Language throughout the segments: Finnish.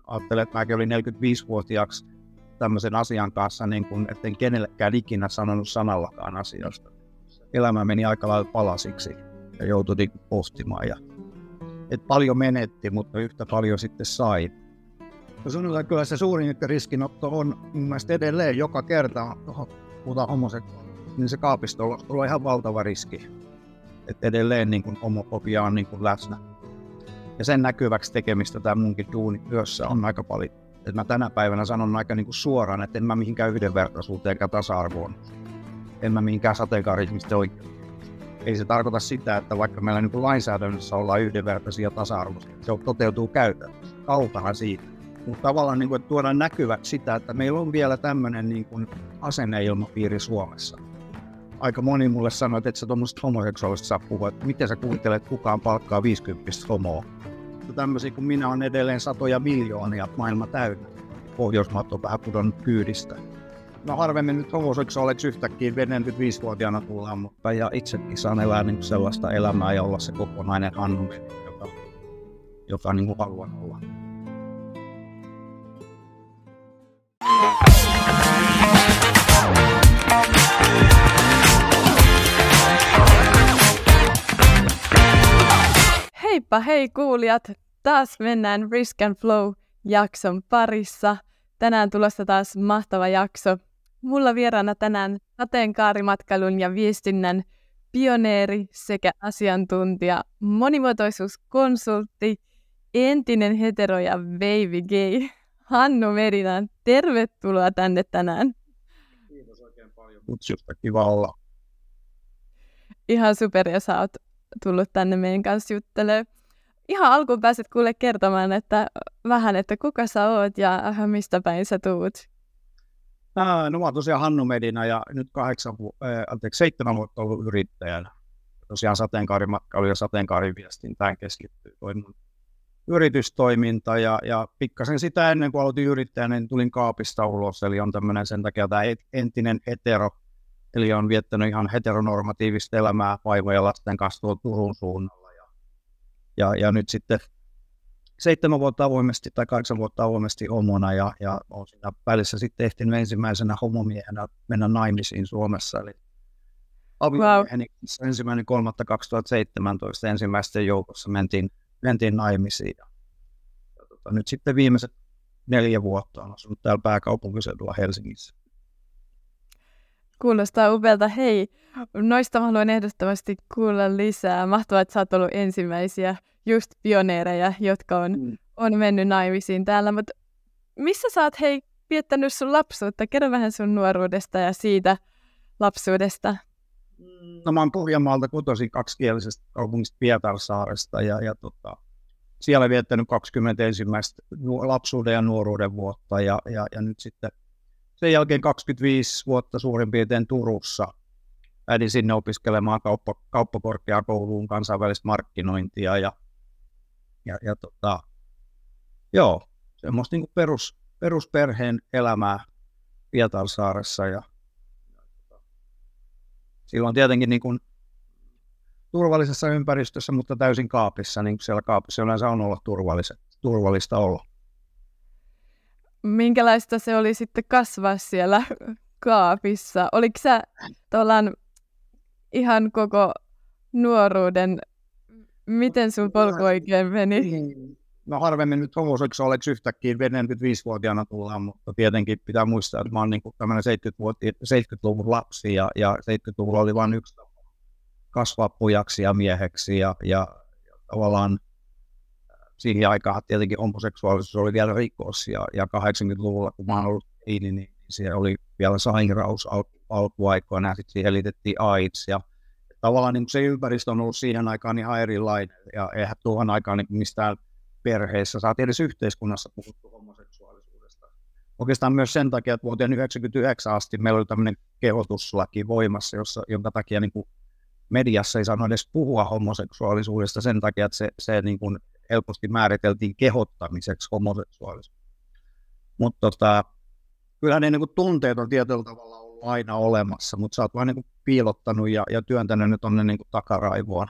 ajattelen, että mäkin olin 45-vuotiaaksi tämmöisen asian kanssa, niin kun, etten kenellekään ikinä sanonut sanallakaan asiasta. Elämä meni aika lailla palasiksi ja joutui pohtimaan. Et paljon menetti, mutta yhtä paljon sitten sai. Ja sanotaan, kyllä se suurin riskinotto on mun mielestä edelleen joka kerta, kun puhutaan homoseksuaalisuudesta, niin se kaapista on ihan valtava riski. Että edelleen niin kun homofobia on niin kun läsnä. Ja sen näkyväksi tekemistä tämä munkin duunityössä on aika paljon. Et mä tänä päivänä sanon aika niin kuin suoraan, että en mä mihinkään yhdenvertaisuuteen eikä tasa-arvoon. En mä mihinkään sateenkaari-ihmisten oikeuteen. Ei se tarkoita sitä, että vaikka meillä niin kuin lainsäädännössä ollaan yhdenvertaisia ja tasa-arvoisia, se toteutuu käytännössä. Kaukana siitä. Mutta tavallaan niin kuin, että tuodaan näkyväksi sitä, että meillä on vielä tämmöinen niin kuin asenneilmapiiri Suomessa. Aika moni mulle sanoo, että et sä tuommoisesta homoseksuaalista saa puhua, että miten sä kuvittelet, että kukaan palkkaa 50 homoa. Tämmöisiä kuin minä on edelleen satoja miljoonia maailma täynnä. Pohjoismaat on vähän pudonnut kyydistä. No harvemmin nyt homoseksuaaliksi yhtäkkiä 45-vuotiaana tullaan, mutta ja itsekin saan elää niin sellaista elämää ja olla se kokonainen Hannu, joka niin kuin haluan olla. Heippa hei kuulijat! Taas mennään Risk and Flow-jakson parissa. Tänään tulossa taas mahtava jakso. Mulla vieraana tänään sateenkaarimatkailun ja viestinnän pioneeri sekä asiantuntija, monimuotoisuuskonsultti, entinen hetero ja baby gay, Hannu Merinen. Tervetuloa tänne tänään. Kiitos oikein paljon kutsusta, kiva olla. Ihan super, ja sä oot tullut tänne meidän kanssa juttelemaan. Ihan alkuun pääset kuule kertomaan, että kuka sä oot ja mistä päin sä tuut. No mä oon tosiaan Hannu Medina ja nyt 7 vuotta ollut yrittäjänä. Tosiaan sateenkaarimatkailu ja sateenkaariviestintään keskittyy toi mun yritystoiminta ja pikkasen sitä ennen kuin aloitin yrittäjänä, niin tulin kaapista ulos. Eli on tämmöinen sen takia tämä entinen hetero. Eli on viettänyt ihan heteronormatiivista elämää vaimojen ja lasten kanssa tuolla Turun suunnalla. Ja nyt sitten 7 vuotta avoimesti tai 8 vuotta avoimesti homona ja olen siinä välissä sitten ehtinyt ensimmäisenä homomiehenä mennä naimisiin Suomessa. Eli aviomieheni 1.3.2017 ensimmäisten joukossa mentiin naimisiin. Nyt sitten viimeiset 4 vuotta olen asunut täällä pääkaupunkiseudulla Helsingissä. Kuulostaa upealta. Hei, noista haluan ehdottomasti kuulla lisää. Mahtavaa, että sä oot ollut ensimmäisiä just pioneereja, jotka on mennyt naimisiin täällä. Mutta missä sä oot viettänyt sun lapsuutta? Kerro vähän sun nuoruudesta ja siitä lapsuudesta. No mä oon Pohjanmaalta kotoisin kaksikielisestä kaupungista Pietarsaaresta ja siellä viettänyt 20 ensimmäistä lapsuuden ja nuoruuden vuotta ja nyt sitten sen jälkeen 25 vuotta suurin piirtein Turussa. Lähdin sinne opiskelemaan kauppakorkeakouluun kansainvälistä markkinointia semmoista niin kuin perusperheen elämää Pietarsaaressa. Silloin tietenkin niin kuin turvallisessa ympäristössä, mutta täysin kaapissa, niin kuin siellä kaapissa yleensä on olla turvallista olla. Minkälaista se oli sitten kasvaa siellä kaapissa? Oliko sä ihan koko nuoruuden, miten sun polku oikein meni? No harvemmin nyt homoseksuaaliksi yhtäkkiä 45-vuotiaana tullaan, mutta tietenkin pitää muistaa, että mä oon niin tämmöinen 70-luvun lapsi ja 70-luvulla oli vain yksi tapa kasvaa pojaksi ja mieheksi ja tavallaan siihen aikaan tietenkin homoseksuaalisuus oli vielä rikos ja 80-luvulla, kun mä oon ollut teini, niin siellä oli vielä sairaus alkuaikoina ja sitten siihen liitettiin AIDS. Ja tavallaan niin se ympäristö on ollut siihen aikaan ihan erilainen ja eihän tuohon aikaan niin mistään perheessä, saati edes yhteiskunnassa puhuttu homoseksuaalisuudesta. Oikeastaan myös sen takia, että vuoteen 1999 asti meillä oli tämmöinen kehotuslaki voimassa, jonka takia niin kuin mediassa ei saanut edes puhua homoseksuaalisuudesta sen takia, että se niin kuin helposti määriteltiin kehottamiseksi homoseksuaalisuudesta. Mutta kyllähän ne niin kuin tunteet on tietyllä tavalla ollut aina olemassa, mutta sä oot vaan niin kuin piilottanut ja työntänyt ne tuonne niin kuin takaraivoon.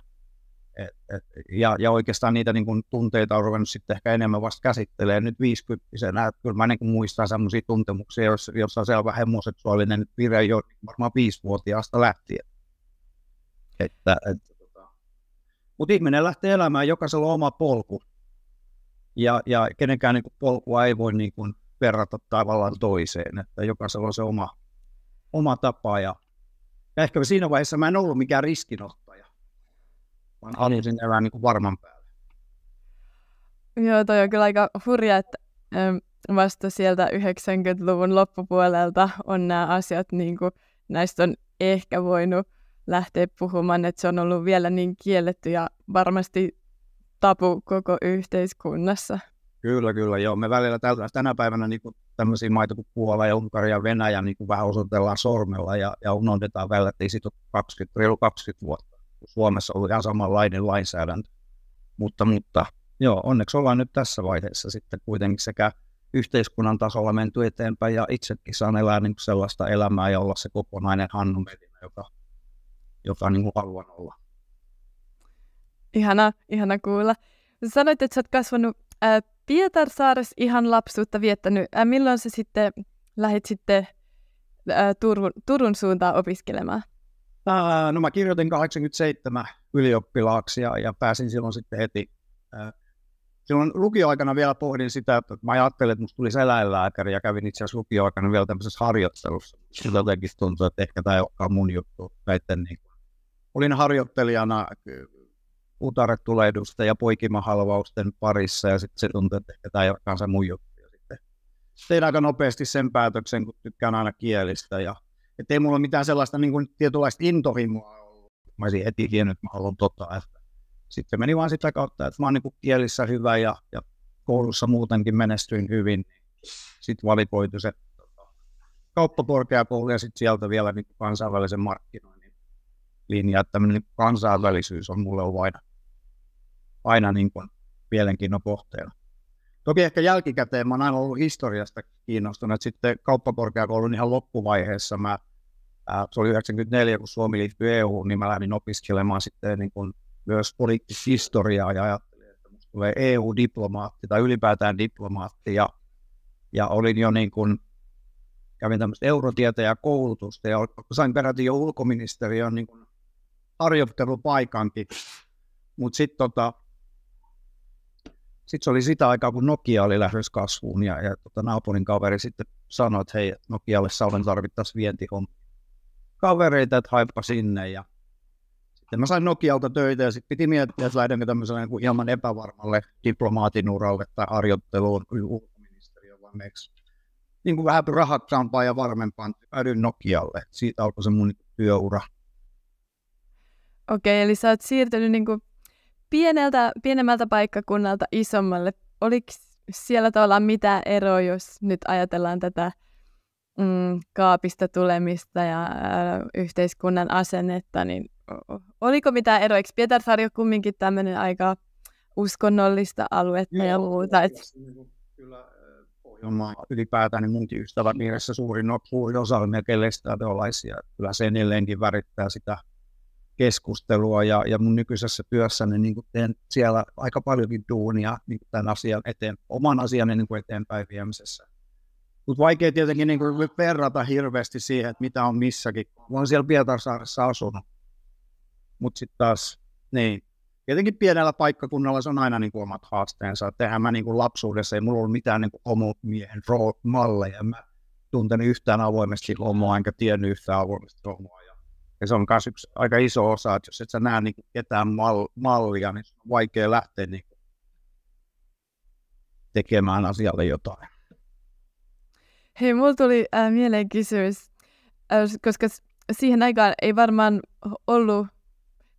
Ja oikeastaan niitä niin kuin tunteita on ruvennut sitten ehkä enemmän vasta käsittelemään nyt 50-vuotiaana. Kyllä mä niin kuin muistan sellaisia tuntemuksia, joissa on selvä homoseksuaalinen vire jo varmaan 5-vuotiaasta lähtien. Mutta ihminen lähtee elämään, jokaisella on oma polku. Ja kenenkään niin kuin polkua ei voi niin kuin verrata tavallaan toiseen. Että jokaisella on se oma tapa. Ja ehkä siinä vaiheessa mä en ollut mikään riskinottaja, vaan halusin elää niin kuin varman päälle. Joo, toi on kyllä aika hurja, että vasta sieltä 90-luvun loppupuolelta on nämä asiat, niin kuin, näistä on ehkä voinut lähteä puhumaan, että se on ollut vielä niin kielletty ja varmasti tabu koko yhteiskunnassa. Kyllä, joo. Me välillä tänä päivänä niin kuin tämmöisiä maita kuin Puola ja Unkari ja Venäjä niin kuin vähän osoitellaan sormella ja unohdetaan välillä, että ei siitä ole reilu 20 vuotta. Suomessa on ihan samanlainen lainsäädäntö. Mutta joo, onneksi ollaan nyt tässä vaiheessa sitten kuitenkin sekä yhteiskunnan tasolla menty eteenpäin ja itsekin saan elää niin kuin sellaista elämää ja olla se kokonainen Hannu Medina, joka niin kuin haluan olla. Ihana kuulla. Sanoit, että sä oot kasvanut Pietarsaaressa ihan lapsuutta viettänyt. Milloin sä sitten lähdit sitten Turun suuntaan opiskelemaan? No mä kirjoitin 87 ylioppilaaksi ja pääsin silloin sitten heti. Silloin lukioaikana vielä pohdin sitä, että mä ajattelin, että musta tulisi eläinlääkäri ja kävin itse asiassa lukioaikana vielä tämmöisessä harjoittelussa. Siltä jotenkin tuntui, että ehkä tämä ei olekaan mun juttu. Olin harjoittelijana utaretulehdusten ja poikimahalvausten parissa ja sitten se tuntui, että ehkä tämä ei olekaan se mun juttu. Ja sitten tein aika nopeasti sen päätöksen, kun tykkään aina kielistä. Ja ei mulla mitään sellaista niin kuin tietynlaista intohimoa ollut. Mä olisin heti tiennyt, että mä haluan että sitten meni vaan sitä kautta, että mä oon niin kuin kielissä hyvä ja koulussa muutenkin menestyin hyvin. Sitten valikoitu se kauppakorkeakoulu ja sitten sieltä vielä niin kansainvälisen markkinoinnin linja. Että tämmöinen kansainvälisyys on mulle ollut aina niin kuin mielenkiinnon kohteena. Toki ehkä jälkikäteen mä oon aina ollut historiasta kiinnostunut. Että sitten kauppakorkeakoulun ihan loppuvaiheessa se oli 1994, kun Suomi liittyi EU:hun, niin mä lähdin opiskelemaan sitten niin kuin myös poliittista historiaa ja ajattelin, että musta tulee EU-diplomaatti tai ylipäätään diplomaatti ja olin jo niin kuin, kävin tämmöistä eurotietä ja koulutusta ja sain peräti jo ulkoministeriön niin kuin harjoittelupaikankin, mutta sitten se oli sitä aikaa, kun Nokia oli lähdössä kasvuun ja naapurin kaveri sitten sanoi, että hei, Nokialle Saulen tarvittaisiin vientikavereita, että haippa sinne ja sitten mä sain Nokialta töitä ja sitten piti miettiä, että lähdenkö tämmöiselle niin kuin hieman epävarmalle diplomaatin uralle tai harjoitteluun ulkoministeriön vai meiksi. Niin kuin vähän rahakkaampaa ja varmempaan päädyin Nokialle. Siitä alkoi se mun työura. Okei, eli sä oot siirtynyt niin kuin pienemmältä paikkakunnalta isommalle. Oliko siellä tavallaan mitään eroa, jos nyt ajatellaan tätä kaapista tulemista ja yhteiskunnan asennetta, niin oliko mitään eroa? Eikö Pietarsaari ole kumminkin tämmöinen aika uskonnollista aluetta ja muuta? Kyllä Pohjanmaa ylipäätään, niin munkin ystäväpiirissä suurin osa on melkein lestadiolaisia. Kyllä se edelleenkin värittää sitä keskustelua ja mun nykyisessä työssäni niin teen siellä aika paljonkin duunia niin tämän asian oman asian niin eteenpäin viemisessä. Mutta vaikea tietenkin niin verrata hirveästi siihen, että mitä on missäkin. Mä oon siellä Pietarsaaressa asunut. Mutta sitten taas, niin, tietenkin pienellä paikkakunnalla se on aina niin kuin omat haasteensa. Tehän mä niin kuin lapsuudessa, ei mulla ollut mitään niin kuin homomiehen malleja. Mä tuntenut yhtään avoimesti homoa, enkä tiennyt yhtään avoimesti homoa. Ja se on myös yksi aika iso osa, että jos et sä näe niin kuin ketään mallia, niin on vaikea lähteä niin kuin tekemään asialle jotain. Hei, mulla tuli mieleen kysymys, koska siihen aikaan ei varmaan ollut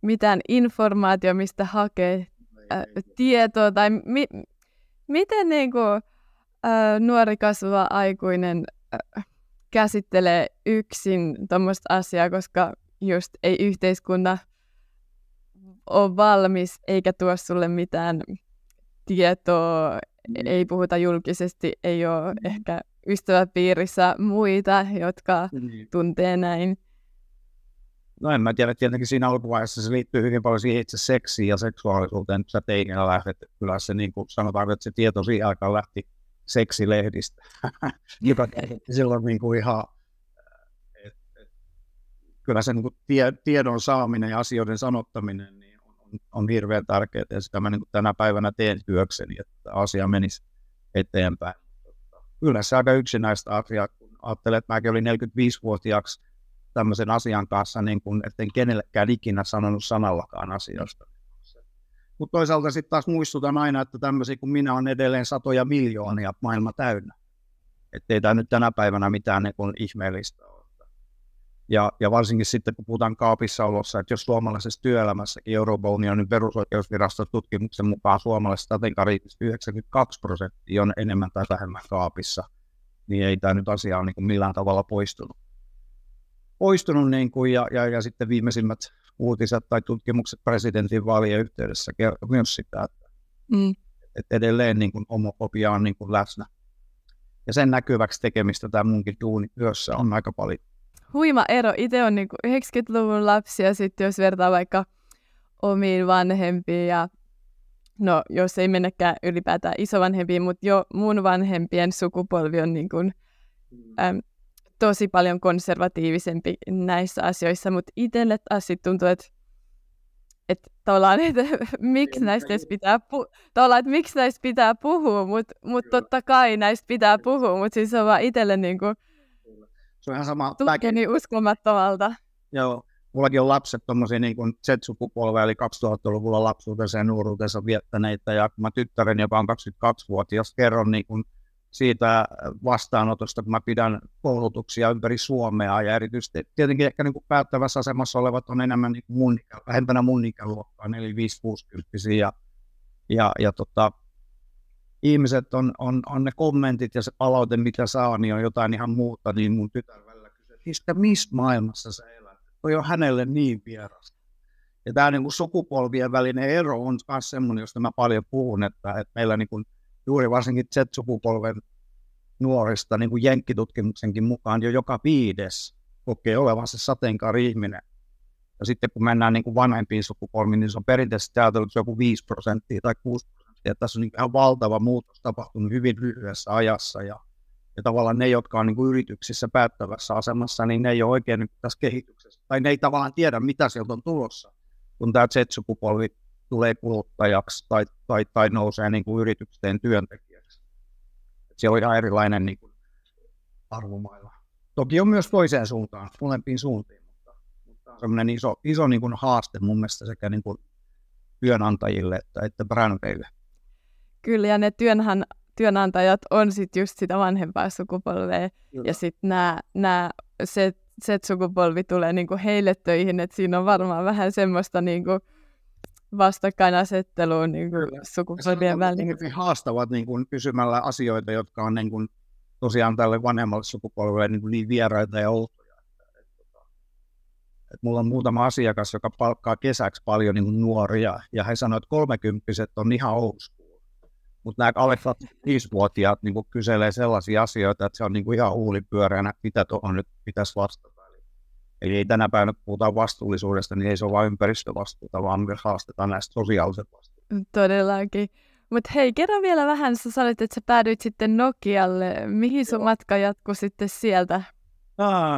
mitään informaatiota, mistä hakee tietoa, tai miten niin kuin, nuori kasvava aikuinen käsittelee yksin tuommoista asiaa, koska just ei yhteiskunta ole valmis, eikä tuo sulle mitään tietoa, ei puhuta julkisesti, ei ole ehkä ystäväpiirissä muita, jotka tuntee näin. No en mä tiedä, tietenkin siinä alkuvaiheessa se liittyy hyvin paljon siihen itse seksiin ja seksuaalisuuteen, kun sä teinillä lähdet. Kyllä se niin kuin sanotaan, että se tieto siihen aikaan lähti seksilehdistä, joka silloin niin kuin ihan, kyllä se niin kuin tiedon saaminen ja asioiden sanottaminen niin on hirveän tärkeää, ja sitä mä niin kuin tänä päivänä teen työkseni, että asia menisi eteenpäin. Kyllä se aika yksinäistä asiaa, kun ajattelee, että mäkin olin 45-vuotiaaksi tämmöisen asian kanssa, niin kun, etten kenellekään ikinä sanonut sanallakaan asiasta. Mutta toisaalta sitten taas muistutan aina, että tämmöisiä kuin minä on edelleen satoja miljoonia maailma täynnä. Että ei tämä nyt tänä päivänä mitään niin kuin ihmeellistä ole. Ja varsinkin sitten, kun puhutaan kaapissaolossa, että jos suomalaisessa työelämässäkin Euroopan unionin perusoikeusviraston tutkimuksen mukaan suomalaisesta sateenkaariitistä 92% on enemmän tai vähemmän kaapissa, niin ei tämä nyt asia ole niin kuin millään tavalla poistunut niin kuin, ja sitten viimeisimmät uutiset tai tutkimukset presidentin vaalien yhteydessä kertoo myös sitä, että edelleen niin kuin homofobia on niin kuin läsnä. Ja sen näkyväksi tekemistä tämä munkin duunityössä on aika paljon. Huima ero. Itse on niin kuin 90-luvun lapsi ja sitten jos vertaa vaikka omiin vanhempiin ja no jos ei mennäkään ylipäätään isovanhempiin, mutta jo mun vanhempien sukupolvi on niin kuin, tosi paljon konservatiivisempi näissä asioissa, mutta itselle taas tuntuu, että tavallaan, että miksi näistä pitää puhua, mutta totta kai näistä pitää puhua, mutta siis on vaan itselle niin kuin, se on ihan sama. Tuntuu niin uskomattomalta. Joo, mullakin on lapset tommosia niin kuin Z-sukupolvea, eli 2000-luvulla lapsuutensa ja nuoruutensa viettäneitä, ja kun mä tyttäreni, joka on 22-vuotias, kerron niin kuin siitä vastaanotosta, kun mä pidän koulutuksia ympäri Suomea, ja erityisesti tietenkin ehkä niin kuin päättävässä asemassa olevat on enemmän niin kuin vähempänä mun ikäluokkaa, 4-5-60-vuotiaisia, ja ihmiset on ne kommentit ja se palaute, mitä saa, niin on jotain ihan muuta, niin mun tytär välillä kysyy, että missä maailmassa sä elät? Toi on hänelle niin vierasta. Ja tämä niin kuin sukupolvien välinen ero on myös semmoinen, josta mä paljon puhun, että meillä niin kuin juuri varsinkin Z-sukupolven nuorista niin kuin jenkkitutkimuksenkin mukaan jo joka 5. kokee olevansa sateenkaari-ihminen. Ja sitten kun mennään niin kuin vanhempiin sukupolviin, niin se on perinteisesti ajatellut joku 5% tai 6%. Ja tässä on niin ihan valtava muutos tapahtunut hyvin lyhyessä ajassa. Ja tavallaan ne, jotka on niin kuin yrityksissä päättävässä asemassa, niin ne ei ole oikein niin tässä kehityksessä. Tai ne ei tavallaan tiedä, mitä sieltä on tulossa, kun tämä Z-sukupolvi tulee kuluttajaksi tai nousee niin kuin yritysten työntekijäksi. Se on ihan erilainen niin kuin arvomailla. Toki on myös toiseen suuntaan, molempiin suuntiin, mutta on sellainen iso niin kuin haaste mun mielestä sekä niin kuin työnantajille että brändeille. Kyllä, ja ne työnantajat on sitten just sitä vanhempaa sukupolvea, kyllä. Ja sitten se sukupolvi tulee niinku heille töihin, että siinä on varmaan vähän semmoista niinku vastakkainasettelua niinku sukupolvien välillä. He haastavat niinku kysymällä asioita, jotka on niinku tosiaan tälle vanhemmalle sukupolvelle niin vieraita ja outoja. Mulla on muutama asiakas, joka palkkaa kesäksi paljon niinku nuoria, ja he sanoo, että 30-vuotiaat on ihan old school. Mutta nämä alle 5-vuotiaat niin kyselee sellaisia asioita, että se on niin ihan huulipyöreänä, mitä tuohon nyt pitäisi vastata. Eli ei tänä päivänä, kun puhutaan vastuullisuudesta, niin ei se ole vain ympäristövastuuta, vaan myös haastetaan näistä sosiaaliset vastuuta. Todellakin. Mutta hei, kerro vielä vähän, sä sanoit, että sä päädyit sitten Nokialle. Mihin sun matka jatkui sitten sieltä?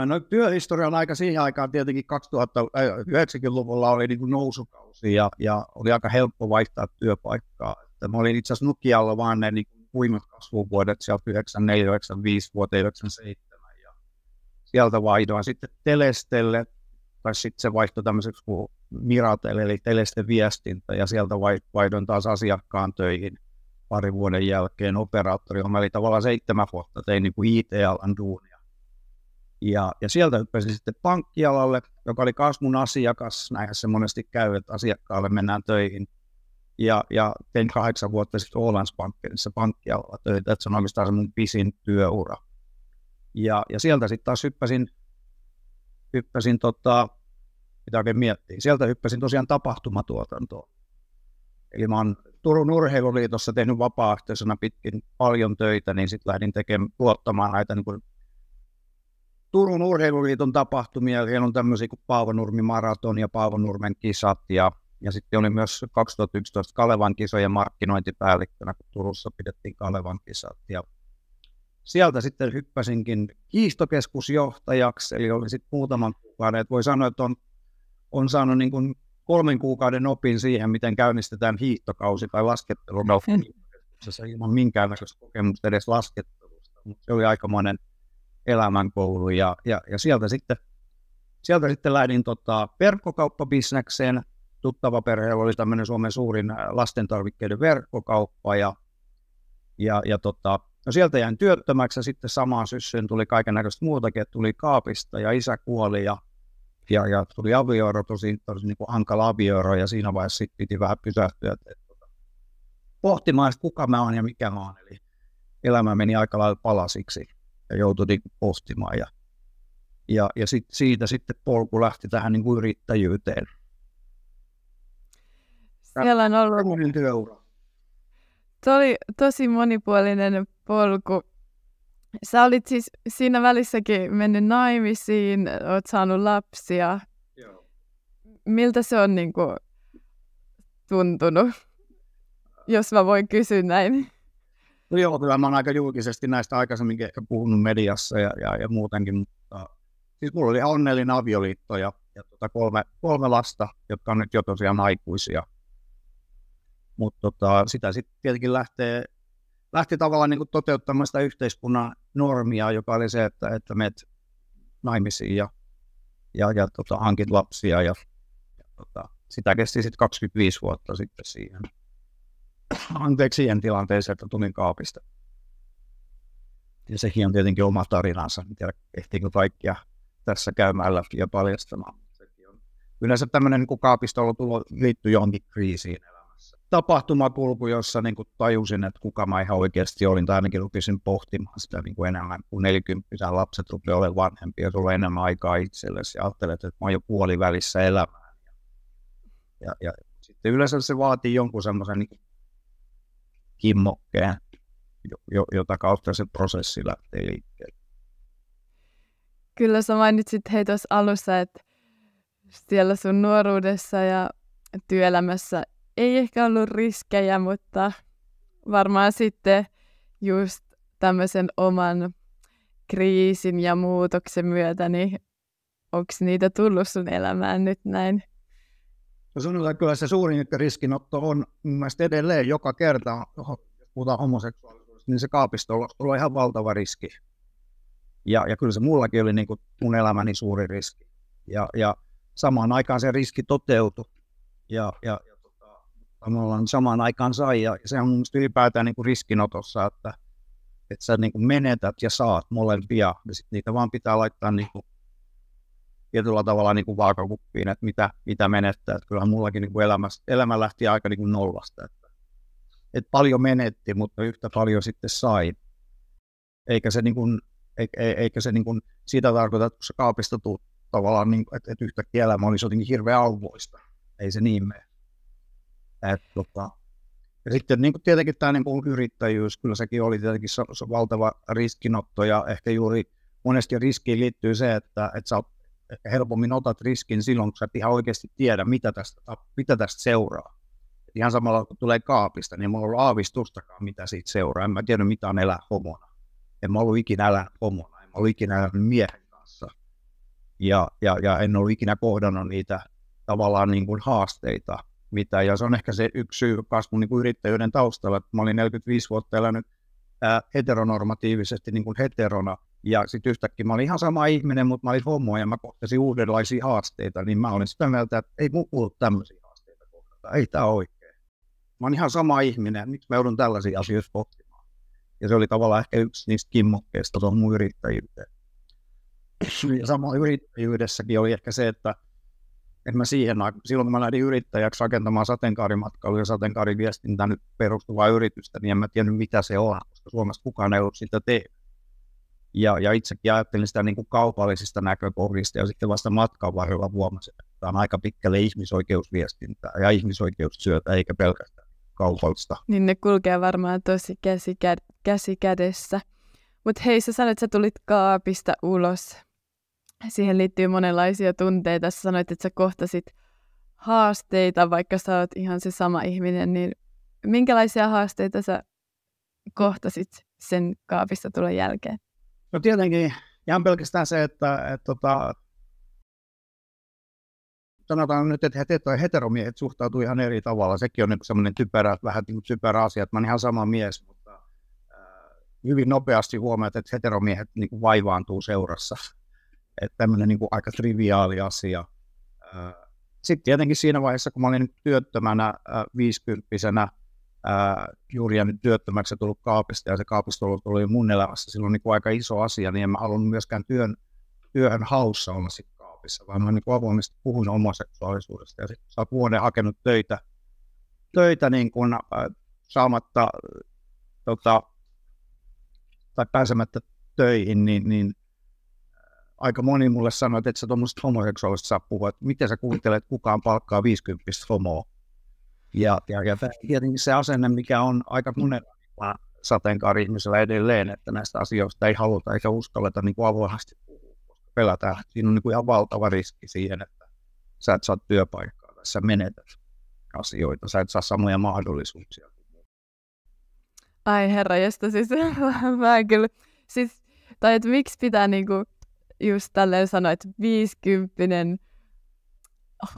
No työhistoria on aika siihen aikaan tietenkin 90-luvulla oli niin kuin nousukausi ja oli aika helppo vaihtaa työpaikkaa. Mä olin itse asiassa Nokialla vaan ne niin huimat kasvuvuodet sieltä 94, 95 vuoteen 97 ja sieltä vaihdoin sitten Telestelle, tai sitten se vaihtoi tämmöiseksi kuin Miratel, eli Telesten viestintä, ja sieltä vaihdoin taas asiakkaan töihin parin vuoden jälkeen operaattorilla. Eli tavallaan 7 vuotta tein niin kuin IT-alan duunia. Ja sieltä hyppäsin sitten pankkialalle, joka oli kasvun asiakas, näinhän se monesti käy, että asiakkaalle mennään töihin. Ja tein 8 vuotta sitten Ålandsbankenissa pankkialalla töitä, että se on oikeastaan se mun pisin työura. Ja sieltä sitten taas hyppäsin mitä oikein miettii, sieltä hyppäsin tosiaan tapahtumatuotantoon. Eli mä oon Turun Urheiluliitossa tehnyt vapaaehtoisena pitkin paljon töitä, niin sitten lähdin tuottamaan näitä niin kuin Turun Urheiluliiton tapahtumia. Siellä on tämmöisiä kuin Paavonurmi Maraton ja Paavonurmen kisat. Ja sitten oli myös 2011 Kalevan kisojen markkinointipäällikkönä, kun Turussa pidettiin Kalevan kisat. Ja sieltä sitten hyppäsinkin hiihtokeskusjohtajaksi, eli oli sitten muutaman kuukauden. Et voi sanoa, että on saanut niin kuin 3 kuukauden opin siihen, miten käynnistetään hiihtokausi tai laskettelukausi hiihtokeskuksessa ilman minkäännäköistä kokemusta edes laskettelusta. Mutta se oli aikamoinen elämänkoulu ja sieltä sitten lähdin verkkokauppabisnekseen. Tuttava perheellä oli tämmöinen Suomen suurin lastentarvikkeiden verkkokauppa no sieltä jäin työttömäksi ja sitten samaan syssyyn tuli kaikennäköistä muutakin, että tuli kaapista ja isä kuoli ja tuli avioero, tosi niin kuin hankala avioero ja siinä vaiheessa sitten piti vähän pysähtyä pohtimaan, että kuka mä oon ja mikä mä oon. Eli elämä meni aika lailla palasiksi ja joutui niin pohtimaan ja siitä sitten polku lähti tähän niin kuin yrittäjyyteen. Siellä on ollut tosi monipuolinen polku. Sä olit siis siinä välissäkin mennyt naimisiin, oot saanut lapsia. Joo. Miltä se on niin kuin tuntunut, jos mä voin kysyä näin? No joo, kyllä mä oon aika julkisesti näistä aikaisemminkin ehkä puhunut mediassa ja muutenkin, mutta siis mulla oli onnellinen avioliitto ja 3 lasta, jotka on nyt jo tosiaan aikuisia. Mutta sitä sitten tietenkin lähti tavallaan niin kuin toteuttamaan sitä yhteiskunnan normia, joka oli se, että menet naimisiin ja hankit lapsia. Sitä kesti sitten 25 vuotta sitten siihen tilanteeseen, että tulin kaapista. Ja sekin on tietenkin oma tarinansa. En tiedä, ehtiinkö kaikkia tässä käymään läpi ja paljastamaan. Yleensä tämmöinen niin kaapistolo liittyy johonkin kriisiin. Tapahtumakulku, jossa niin kuin tajusin, että kuka mä ihan oikeasti olin, tai ainakin rupesin pohtimaan sitä niin kuin enemmän, kun 40 lapset rupeaa olemaan vanhempia, ja tulee enemmän aikaa itsellesi, ja ajattelet, että mä oon jo puolivälissä elämään. Ja sitten yleensä se vaatii jonkun semmoisen niin kimmokkeen, jota kautta se prosessi lähtee liikkeelle. Kyllä sä mainitsit tuossa alussa, että siellä sun nuoruudessa ja työelämässä ei ehkä ollut riskejä, mutta varmaan sitten just tämmöisen oman kriisin ja muutoksen myötä, niin onko niitä tullut sun elämään nyt näin? No sanotaan kyllä se suurin riskinotto on mun mielestä edelleen joka kerta, jos puhutaan homoseksuaalisuudesta, niin se kaapistolo on ihan valtava riski. Ja kyllä se mullakin oli niin kuin mun elämäni suuri riski. Ja samaan aikaan se riski toteutui. Ja samaan aikaan sai, ja se on mun mielestä ylipäätään niin kuin riskinotossa, että sä niin kuin menetät ja saat molempia, ja sitten niitä vaan pitää laittaa niin kuin tietyllä tavalla niin kuin vaakakuppiin, että mitä menettää. Että kyllähän mullakin niin kuin elämä lähti aika niin kuin nollasta, että paljon menetti, mutta yhtä paljon sitten sai. Eikä se niin kuin siitä tarkoita, että kun se kaapista tuu tavallaan, niin kuin, että yhtäkkiä elämä olisi jotenkin hirveän auvoista. Ei se niin mene. Ja sitten niin kuin tietenkin tämä niin kuin yrittäjyys, kyllä sekin oli tietenkin valtava riskinotto, ja ehkä juuri monesti riskiin liittyy se, että sä ehkä helpommin otat riskin silloin, kun sä et ihan oikeasti tiedä, mitä tästä seuraa. Et ihan samalla kun tulee kaapista, niin mulla ei ollut aavistustakaan, mitä siitä seuraa. En mä tiedä, mitä on elää homona. En mä ollut ikinä elää homona, en mä ollut ikinä elää miehen kanssa. Ja en ollut ikinä kohdannut niitä tavallaan niin kuin haasteita. Ja se on ehkä se yksi syy kasvun niin kuin yrittäjyyden taustalla, että mä olin 45 vuotta elänyt heteronormatiivisesti niin kuin heterona, ja sitten yhtäkkiä mä olin ihan sama ihminen, mutta mä olin homo ja mä kohtasin uudenlaisia haasteita, niin mä olin sitä mieltä, että ei mun kuulu tämmöisiä haasteita kohdata, ei tää oikein. Mä oon ihan sama ihminen, miksi mä joudun tällaisia asioita pohtimaan. Ja se oli tavallaan ehkä yksi niistä kimmokkeista tuohon mun yrittäjyyteen. Ja sama yrittäjyydessäkin oli ehkä se, että mä silloin kun mä lähdin yrittäjäksi rakentamaan sateenkaarimatkailu ja sateenkaariviestintään nyt perustuvaa yritystä, niin en mä tiennyt mitä se on, koska Suomessa kukaan ei ollut sitä tehnyt. Ja itsekin ajattelin sitä niin kuin kaupallisista näkökohdista, ja sitten vasta matkan varrella huomasin, että tämä on aika pitkälle ihmisoikeusviestintää ja ihmisoikeustyötä, eikä pelkästään kaupallista. Niin ne kulkee varmaan tosi käsi kädessä. Mutta hei, sä sanoit, että sä tulit kaapista ulos. siihen liittyy monenlaisia tunteita. Sä sanoit, että sä kohtasit haasteita, vaikka sä oot ihan se sama ihminen, niin minkälaisia haasteita sä kohtasit sen kaapista tulon jälkeen? No tietenkin ihan pelkästään se, että sanotaan nyt, että heteromiehet suhtautuu ihan eri tavalla. Sekin on niin semmoinen vähän niin kuin typerä asia, että mä oon ihan sama mies, mutta hyvin nopeasti huomaat, että heteromiehet niin kuin vaivaantuu seurassa. Että tämmöinen niin kuin aika triviaali asia. Sitten tietenkin siinä vaiheessa, kun mä olin työttömänä 50-vuotiaana, juuri jäänyt työttömäksi ja tullut kaapista, ja se kaapista oli mun elämässä silloin niin kuin aika iso asia, niin en mä halunnut myöskään työhön haussa olla sitten kaapissa, vaan mä niin kuin avoimesti puhuin homoseksuaalisuudesta, ja sitten sä oot vuoden hakenut töitä niin kuin, saamatta tai pääsemättä töihin, niin aika moni mulle sanoi, että et sä tuommoista homoseksuaalista saa puhua, että miten sä kuvittelet, että kukaan palkkaa 50 homoa. Ja tietenkin se asenne, mikä on aika monella sateenkaari-ihmisellä edelleen, että näistä asioista ei haluta eikä uskalleta niin kuin avoimesti puhua, koska pelätään. Siinä on niin kuin ihan valtava riski siihen, että sä et saa työpaikkaa tai sä menetät asioita, sä et saa samoja mahdollisuuksia. Ai herranjestas, siis mä kyllä, siis, tai että miksi pitää niinku just tälleen sanoa, että 50-vuotias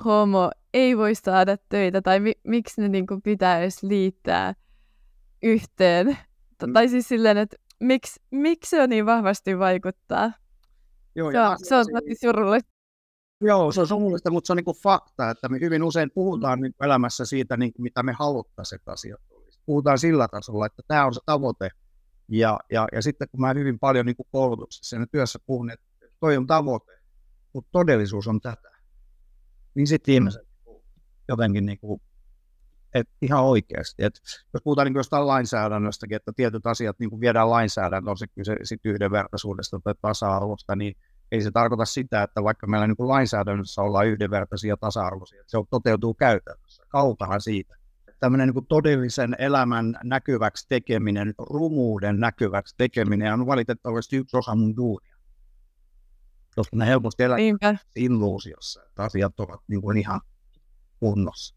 homo ei voi saada töitä, tai miksi ne niinku pitää edes liittää yhteen. Tai siis silleen, että miksi se on niin vahvasti vaikuttaa? Joo, se on tosi surullista. Joo, se on surullista, mutta se on niinku fakta, että me hyvin usein puhutaan niin elämässä siitä, niin mitä me haluttaisiin, että asiat olisi. Puhutaan sillä tasolla, että tämä on se tavoite. Ja sitten kun mä hyvin paljon niin koulutuksessa ja työssä puhun, että toi on tavoite, mutta todellisuus on tätä. Niin sitten ihmiset jotenkin niin kuin, että ihan oikeasti. Että jos puhutaan niin jostain lainsäädännöstäkin, että tietyt asiat niin viedään lainsäädäntöön, on se kyse sit yhdenvertaisuudesta tai tasa-arvosta, niin ei se tarkoita sitä, että vaikka meillä niin lainsäädännössä ollaan yhdenvertaisia ja tasa-arvoisia, että se toteutuu käytännössä. Kaukana siitä. Tämmöinen niin todellisen elämän näkyväksi tekeminen, rumuuden näkyväksi tekeminen on valitettavasti yksi osa mun duunia. Koska ne helposti elää illuusiossa, että asiat ovat niin kuin ihan kunnossa.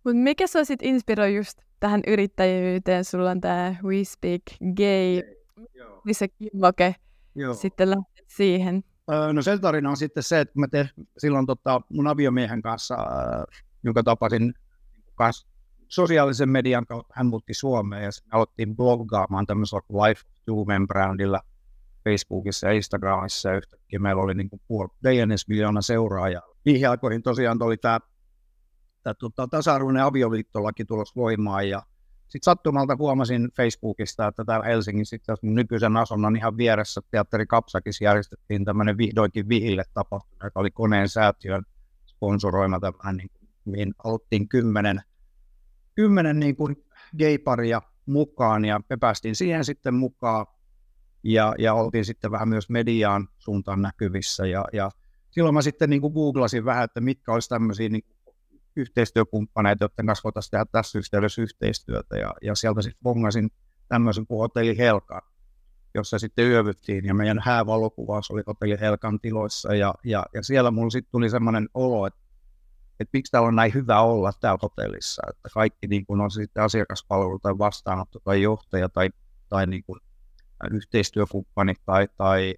Mutta mikä sua sitten inspiroi just tähän yrittäjyyteen? Sulla on tämä We Speak Gay, missä Kimmoke sitten lähtee siihen. No sen tarina on sitten se, että mä silloin mun aviomiehen kanssa, jonka tapasin sosiaalisen median kautta, hän muutti Suomeen ja me aloittiin bloggaamaan tämmöisellä Life of Two-Men brändillä Facebookissa ja Instagramissa, ja yhtäkkiä meillä oli niin kuin miljoona seuraajaa. Niihin aikoihin tosiaan oli tämä tasa-arvoinen avioliittolaki tulossa voimaan, ja sitten sattumalta huomasin Facebookista, että täällä Helsingissä sitten mun nykyisen asunnon ihan vieressä Teatteri Kapsakissa järjestettiin tämmöinen vihdoinkin vihille tapahtuma, joka oli Koneen säätiön sponsoroima tämmöinen, mihin haluttiin 10 niin kuin gay-paria mukaan, ja me päästiin siihen sitten mukaan, ja oltiin sitten vähän myös mediaan suuntaan näkyvissä, ja silloin mä sitten niin kuin googlasin vähän, että mitkä olisi tämmöisiä niin yhteistyökumppaneita, joiden kanssa voitaisiin tehdä tässä yhteydessä yhteistyötä, ja sieltä sitten bongasin tämmöisen kuin Hotelli Helkan, jossa sitten yövyttiin, ja meidän häävalokuvaus oli Hotelli Helkan tiloissa, ja siellä mulla sitten tuli semmoinen olo, että miksi täällä on näin hyvä olla täällä hotellissa, että kaikki niin kuin on sitten asiakaspalvelu tai vastaanotto tai johtaja tai niin kuin yhteistyökumppanit tai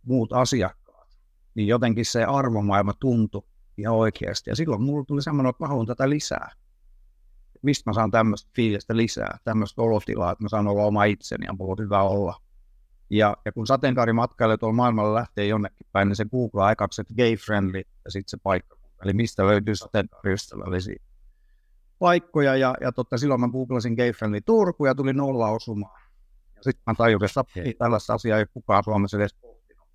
muut asiakkaat, niin jotenkin se arvomaailma tuntui ihan oikeasti. Ja silloin mulla tuli semmoinen, että mä haluan tätä lisää. Mistä mä saan tämmöistä fiilistä lisää, tämmöistä olotilaa, että mä saan olla oma itseni ja mulla on hyvä olla. Ja kun sateenkaarimatkailijat tuolla maailmalla lähtee jonnekin päin, niin se googlaa ekaksi, että gay friendly ja sitten se paikka. Eli mistä löytyy sateenkaariystävällisiä paikkoja. Ja silloin mä googlasin gay friendly Turku ja tuli 0 osumaan. Ja sitten mä tajusin, että tällaista asiaa ei kukaan Suomessa edes pohtinut.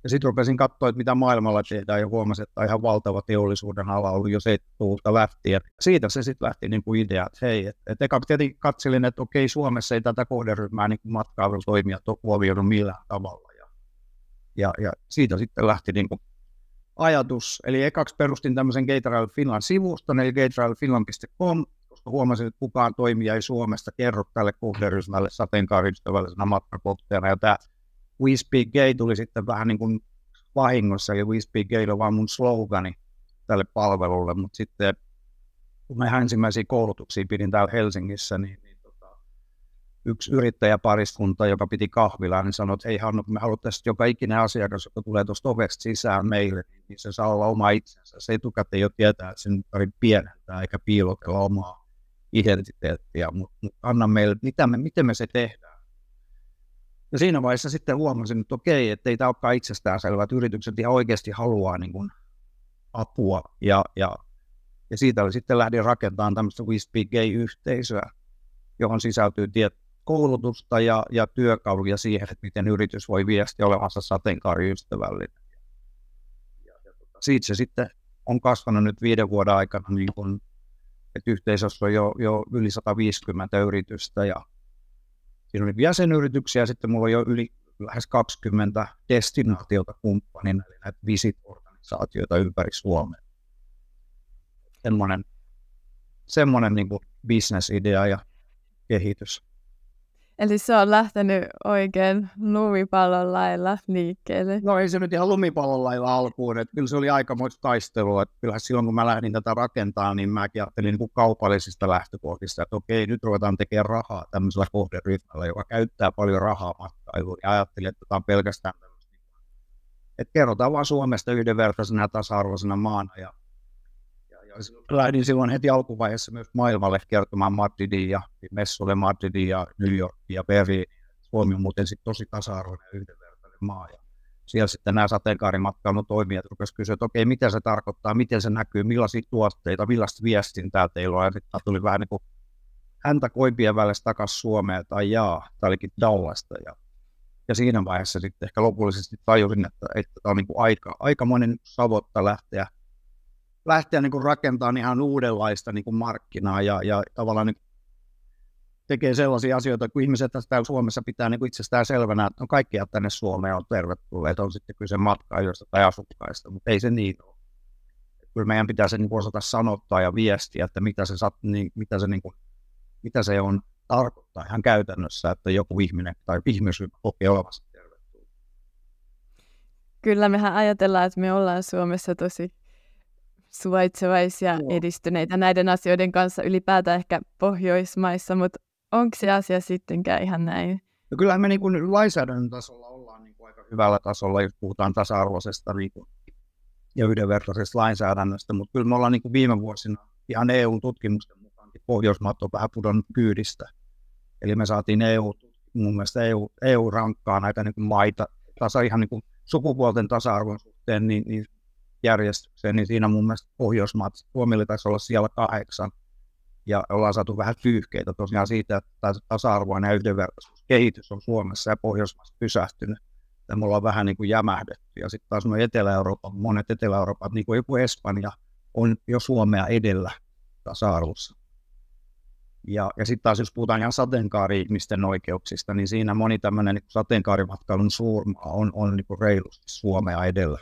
Ja sitten rupesin katsoa, että mitä maailmalla tehdään, ja huomasin, että ihan valtava teollisuuden ala oli jo 70-luvulta lähtien. Siitä se sitten lähti niin kuin idea, että hei, eka tietenkin katselin, että okei, Suomessa ei tätä kohderyhmää niin matkailutoimijat huomioidu millään tavalla. Ja siitä sitten lähti niin kuin ajatus. Eli ekaksi perustin tämmöisen Gay Travel Finland-sivuston, eli gaytravelfinland.com, koska huomasin, että kukaan toimija ei Suomesta kerro tälle kohderyhmälle sateenkaariystävällisenä matkakohteena. Ja tämä We Speak Gay tuli sitten vähän niin kuin vahingossa, eli We Speak Gay on vaan mun slogani tälle palvelulle, mutta sitten kun mä ensimmäisiä koulutuksia pidin täällä Helsingissä, niin yksi yrittäjäpariskunta, joka piti kahvilaa, niin sanoi, että hei Hannu, kun me haluttaisiin, että joka ikinen asiakas, joka tulee tuosta ovesta sisään meille, niin se saa olla oma itsensä. Se etukäteen jo tietää, että sen tarvitsee pienentää eikä piilotella omaa identiteettiä, mutta anna meille, miten me se tehdään. Ja siinä vaiheessa sitten huomasin, että okei, että ei tämä olekaan itsestäänselvää, että yritykset ihan oikeasti haluaa niin kuin apua. Ja siitä oli sitten lähdin rakentamaan tämmöistä We Speak Gay-yhteisöä, johon sisältyy koulutusta ja työkaluja siihen, että miten yritys voi viestiä olevansa sateenkaariystävällinen. Siitä se sitten on kasvanut nyt 5 vuoden aikana, niin kun, että yhteisössä on jo yli 150 yritystä ja siinä on jäsenyrityksiä ja sitten mulla on jo lähes 20 destinaatiota kumppanina, eli näitä visit-organisaatioita ympäri Suomea. Semmoinen niin kuin business-idea ja kehitys. Eli se on lähtenyt oikein lumipallon lailla liikkeelle. No ei se nyt ihan lumipallon lailla alkuun, että kyllä se oli aikamoista taistelua. Että kyllähän silloin kun mä lähdin tätä rakentamaan, niin mäkin ajattelin niin kuin kaupallisista lähtökohdista, että okei, nyt ruvetaan tekemään rahaa tämmöisellä kohderyhmällä, joka käyttää paljon rahaa matkailuun. Ja ajattelin, että tämä on pelkästään tämmöistä, että kerrotaan vaan Suomesta yhdenvertaisena ja tasa-arvoisena maana. Ja lähdin silloin heti alkuvaiheessa myös maailmalle kertomaan Madridiin ja messuille Madridiin ja New Yorkiin ja Berliiniin. Suomi on muuten sitten tosi tasa-arvoinen ja yhdenvertainen maa. Ja siellä sitten nämä sateenkaarimatkailun toimijat rupesivat kysyä, että okei, mitä se tarkoittaa, miten se näkyy, millaisia tuotteita, millaista viestintää teillä on. Ja sitten tuli vähän niin kuin häntä koipien välissä takaisin Suomeen, tai tämä olikin Dallasta. Ja siinä vaiheessa sitten ehkä lopullisesti tajusin, että tämä on niin kuin aikamoinen savotta lähteä niin kuin rakentamaan ihan uudenlaista niin kuin markkinaa ja tavallaan niin tekee sellaisia asioita, kun ihmiset täällä Suomessa pitää niin kuin itsestään selvänä, että kaikki tänne Suomeen on tervetulleet, on sitten kyse matkailijoista tai asukkaista, mutta ei se niin ole. Kyllä meidän pitää se niin kuin osata sanottaa ja viestiä, että mitä se on tarkoittaa ihan käytännössä, että joku ihminen tai ihmisryhmä kokee olevansa tervetullut. Kyllä mehän ajatellaan, että me ollaan Suomessa tosi suvaitsevaisia, edistyneitä näiden asioiden kanssa ylipäätään ehkä Pohjoismaissa, mutta onko se asia sittenkään ihan näin? No kyllähän me niin kuin lainsäädännön tasolla ollaan niin kuin aika hyvällä tasolla, jos puhutaan tasa-arvoisesta ja yhdenvertaisesta lainsäädännöstä, mutta kyllä me ollaan niin kuin viime vuosina ihan EU-tutkimusten mukaan, Pohjoismaat on vähän pudonnut kyydistä. Eli me saatiin mun mielestä EU rankkaa näitä niin kuin maita ihan niin kuin sukupuolten tasa-arvon suhteen, niin järjestykseen, niin siinä mun mielestä Pohjoismaat, Suomella taisi olla siellä 8, ja ollaan saatu vähän pyyhkeitä tosiaan siitä, että tasa-arvoinen ja yhdenvertaisuuskehitys on Suomessa ja Pohjoismaassa pysähtynyt, ja me ollaan vähän niin kuin jämähdetty, ja sitten taas monet Etelä-Euroopan, niin kuin joku Espanja, on jo Suomea edellä tasa-arvossa. Ja sitten taas jos puhutaan ihan sateenkaari-ihmisten oikeuksista, niin siinä moni tämmöinen niin sateenkaarimatkailun suurmaa on niin kuin reilusti Suomea edellä.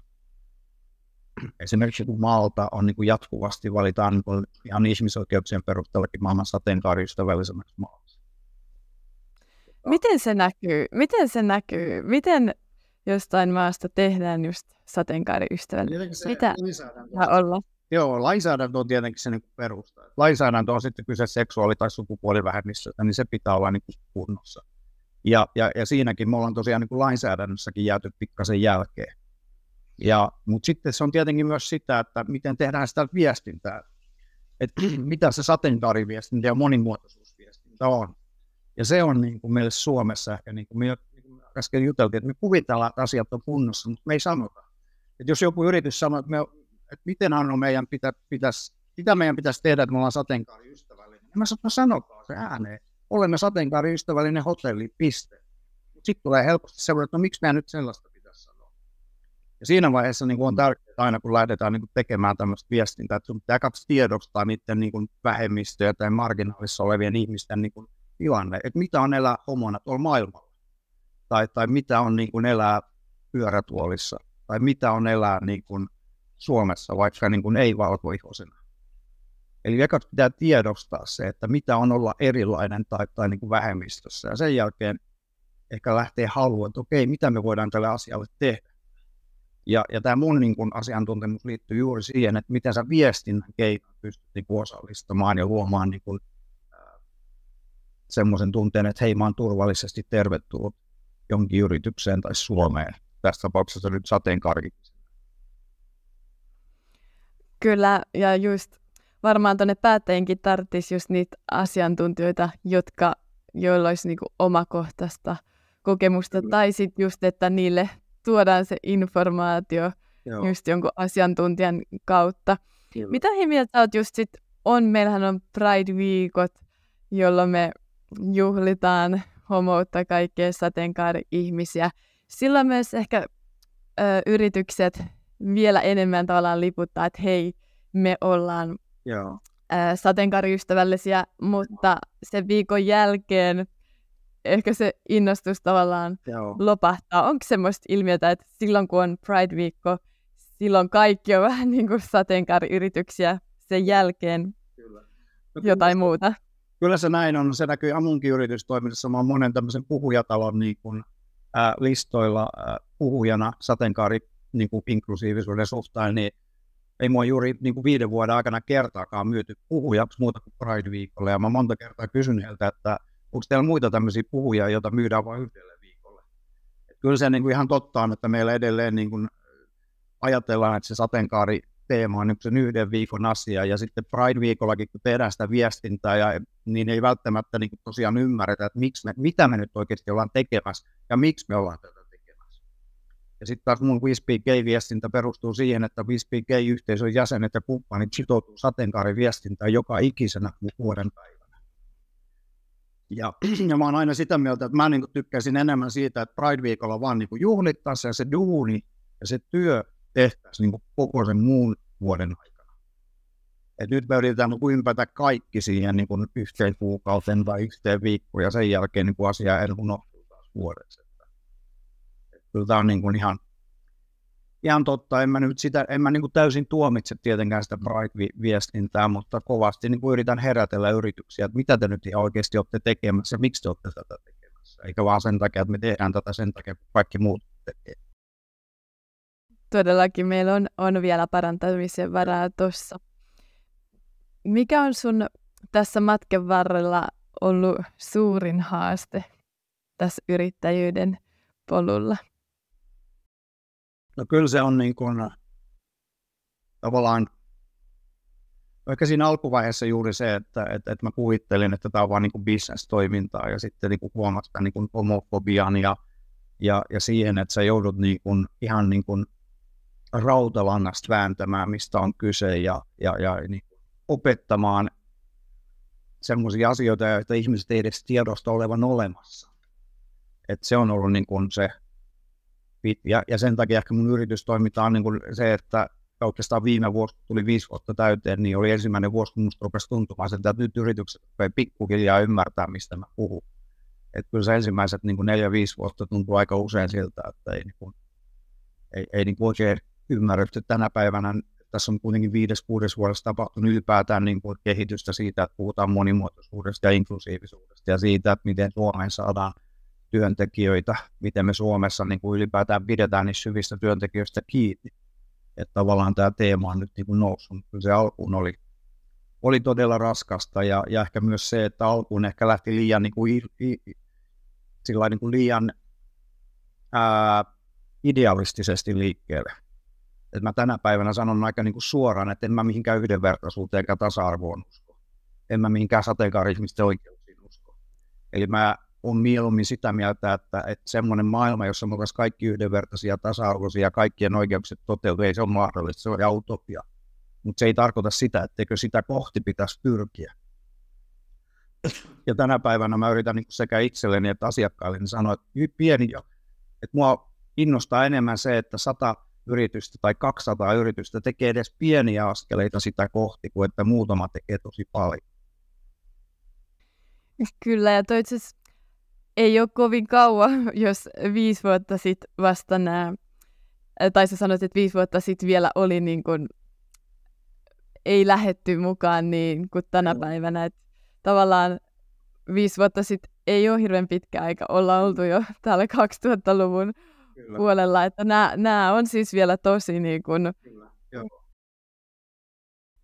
Esimerkiksi kun Malta on niin kuin jatkuvasti valitaan niin kuin ihan ihmisoikeuksien perusteellakin maailman sateenkaariystävällisemmäksi maaksi. Miten se näkyy? Miten jostain maasta tehdään just sateenkaariystävällistä? Mitä olla? Joo, lainsäädäntö on tietenkin se niin perusta. Lainsäädäntö on sitten kyse seksuaali- tai sukupuolivähemmistöstä, niin se pitää olla niin kuin kunnossa. Ja siinäkin me ollaan tosiaan niin kuin lainsäädännössäkin jääty pikkasen jälkeen. Mutta sitten se on tietenkin myös sitä, että miten tehdään sitä viestintää, että mitä se sateenkaariviestintä ja monimuotoisuusviestintä on. Ja se on niin kuin meille Suomessa ehkä, niin kuin me äsken juteltiin, että me kuvitellaan, että asiat on kunnossa, mutta me ei sanota. Että jos joku yritys sanoo, että miten Hannu mitä meidän pitäisi tehdä, että me ollaan sateenkaariystävällinen, niin mä sanon, sanokaa se ääneen. Olemme sateenkaariystävällinen hotelli, piste. Sitten tulee helposti seuraava, että no miksi meidän nyt sellaista pitäisi sanoa. Ja siinä vaiheessa niin on tärkeää aina, kun lähdetään niin tekemään tämmöistä viestintää, että sun pitää katsoa tiedostaa niiden niin vähemmistöjä tai marginaalissa olevien ihmisten niin tilanne, että mitä on elää homona tuolla maailmalla, tai mitä on niin elää pyörätuolissa, tai mitä on elää niin Suomessa, vaikka niin ei-valkoihoisena. Eli eka pitää tiedostaa se, että mitä on olla erilainen tai niin vähemmistössä, ja sen jälkeen ehkä lähtee halua, että okei, mitä me voidaan tälle asialle tehdä. Ja tämä mun niin kun asiantuntemus liittyy juuri siihen, että miten sä viestinnän keinoin pystyt niin osallistumaan ja luomaan niin kun, semmoisen tunteen, että hei, mä oon turvallisesti tervetullut jonkin yritykseen tai Suomeen. Tässä tapauksessa nyt sateenkaari. Kyllä, ja just varmaan tuonne päättäjiinkin tarvitsisi just niitä asiantuntijoita, joilla olisi niinku omakohtaista kokemusta, tai sitten just, että niille tuodaan se informaatio just jonkun asiantuntijan kautta. Kyllä. Mitä mieltä olet just sit, meillähän on Pride-viikot, jolloin me juhlitaan homoutta, kaikkea sateenkaari-ihmisiä. Silloin myös ehkä yritykset vielä enemmän tavallaan liputtaa, että hei, me ollaan sateenkaariystävällisiä, mutta sen viikon jälkeen ehkä se innostus tavallaan lopahtaa. Onko semmoista ilmiötä, että silloin kun on Pride-viikko, silloin kaikki on vähän niin kuin sateenkaariyrityksiä, sen jälkeen jotain muuta? Kyllä se näin on. Se näkyy munkin yritystoiminnassa. Mä oon monen tämmöisen puhujatalon niin kuin, listoilla puhujana sateenkaari niin kuin inklusiivisuuden suhteen, niin ei mua juuri niin kuin 5 vuoden aikana kertaakaan myyty puhujaksi muuta kuin Pride-viikolle. Ja mä monta kertaa kysyn heiltä, että onko teillä muita tämmöisiä puhujia, joita myydään vain yhdelle viikolle. Et kyllä se niin kuin ihan totta on, että meillä edelleen niin kuin ajatellaan, että se sateenkaariteema on sen yhden viikon asia. Ja sitten Pride-viikollakin, kun tehdään sitä viestintää, niin ei välttämättä niin kuin tosiaan ymmärretä, että mitä me nyt oikeasti ollaan tekemässä ja miksi me ollaan tätä tekemässä. Ja sitten taas mun WeSpeak-viestintä perustuu siihen, että WeSpeak-yhteisön jäsenet ja kumppanit sitoutuu sateenkaariviestintään joka ikisenä vuoden päivänä. Ja mä oon aina sitä mieltä, että mä niin kuin tykkäisin enemmän siitä, että Pride-viikolla vaan niin kuin juhlittaisiin ja se duuni ja se työ tehtäisiin niin kuin koko sen muun vuoden aikana. Et nyt me yritetään niin ympätä kaikki siihen niin kuin yhteen kuukauteen tai yhteen viikkoon ja sen jälkeen niin kuin asia unohtuu taas vuodeksi. Kyllä tämä on niin kuin ihan totta. En mä niin kuin täysin tuomitse tietenkään sitä Pride-viestintää, mutta kovasti niin kuin yritän herätellä yrityksiä, että mitä te nyt ihan oikeasti olette tekemässä ja miksi te olette tätä tekemässä. Eikä vaan sen takia, että me tehdään tätä sen takia, kun kaikki muut tekee. Todellakin meillä on vielä parantamisen varaa tuossa. Mikä on sun tässä matkan varrella ollut suurin haaste tässä yrittäjyyden polulla? No kyllä se on niin kuin, tavallaan, ehkä siinä alkuvaiheessa juuri se, että mä kuvittelin, että tämä on vaan niin kuin business-toimintaa ja sitten niin kuin huomasin niin kuin homofobian ja siihen, että sä joudut niin kuin, ihan niin kuin rautalangasta vääntämään, mistä on kyse ja niin kuin opettamaan semmoisia asioita, joita ihmiset ei edes tiedosta olevan olemassa. Että se on ollut niin kuin se. Ja sen takia ehkä mun yritystoiminta on niin kuin se, että oikeastaan viime vuosi tuli 5 vuotta täyteen, niin oli ensimmäinen vuosi, kun musta rupesi tuntumaan sen, että nyt yritykset rupeaa pikkuhiljaa ymmärtää, mistä mä puhun. Että kyllä se ensimmäiset niin kuin 4-5 vuotta tuntuu aika usein siltä, että ei niin kuin oikein ymmärretty tänä päivänä. Tässä on kuitenkin 5-6 vuodessa tapahtunut ylipäätään niin kuin kehitystä siitä, että puhutaan monimuotoisuudesta ja inklusiivisuudesta ja siitä, että miten Suomeen saadaan työntekijöitä, miten me Suomessa niin kuin ylipäätään pidetään niistä hyvistä työntekijöistä kiinni. Että tavallaan tämä teema on nyt niin kuin noussut. Se alkuun oli todella raskasta ja ehkä myös se, että alkuun ehkä lähti liian, niin kuin liian idealistisesti liikkeelle. Et mä tänä päivänä sanon aika niin kuin suoraan, että en mä mihinkään yhdenvertaisuuteen eikä tasa-arvoon usko. En mä mihinkään sateenkaari-ihmisten oikeuksiin usko. Eli mä on mieluummin sitä mieltä, että semmoinen maailma, jossa me oltaisiin kaikki yhdenvertaisia, tasa-arvoisia ja kaikkien oikeukset toteutuu, ei se ole mahdollista, se on utopia. Mutta se ei tarkoita sitä, etteikö sitä kohti pitäisi pyrkiä. Ja tänä päivänä mä yritän niin sekä itselleni että asiakkaille niin sanoa, että että mua innostaa enemmän se, että 100 yritystä tai 200 yritystä tekee edes pieniä askeleita sitä kohti, kuin että muutama tekee tosi paljon. Kyllä, ja toi itse asiassa ei ole kovin kauan, jos 5 vuotta sitten vasta tai sä sanoit, että 5 vuotta sitten vielä oli niin kuin, ei lähetty mukaan niin kuin tänä päivänä. Että tavallaan 5 vuotta sitten ei ole hirveän pitkä aika, ollaan oltu jo täällä 2000-luvun puolella, että nämä on siis vielä tosi niin kuin... Kyllä, joo.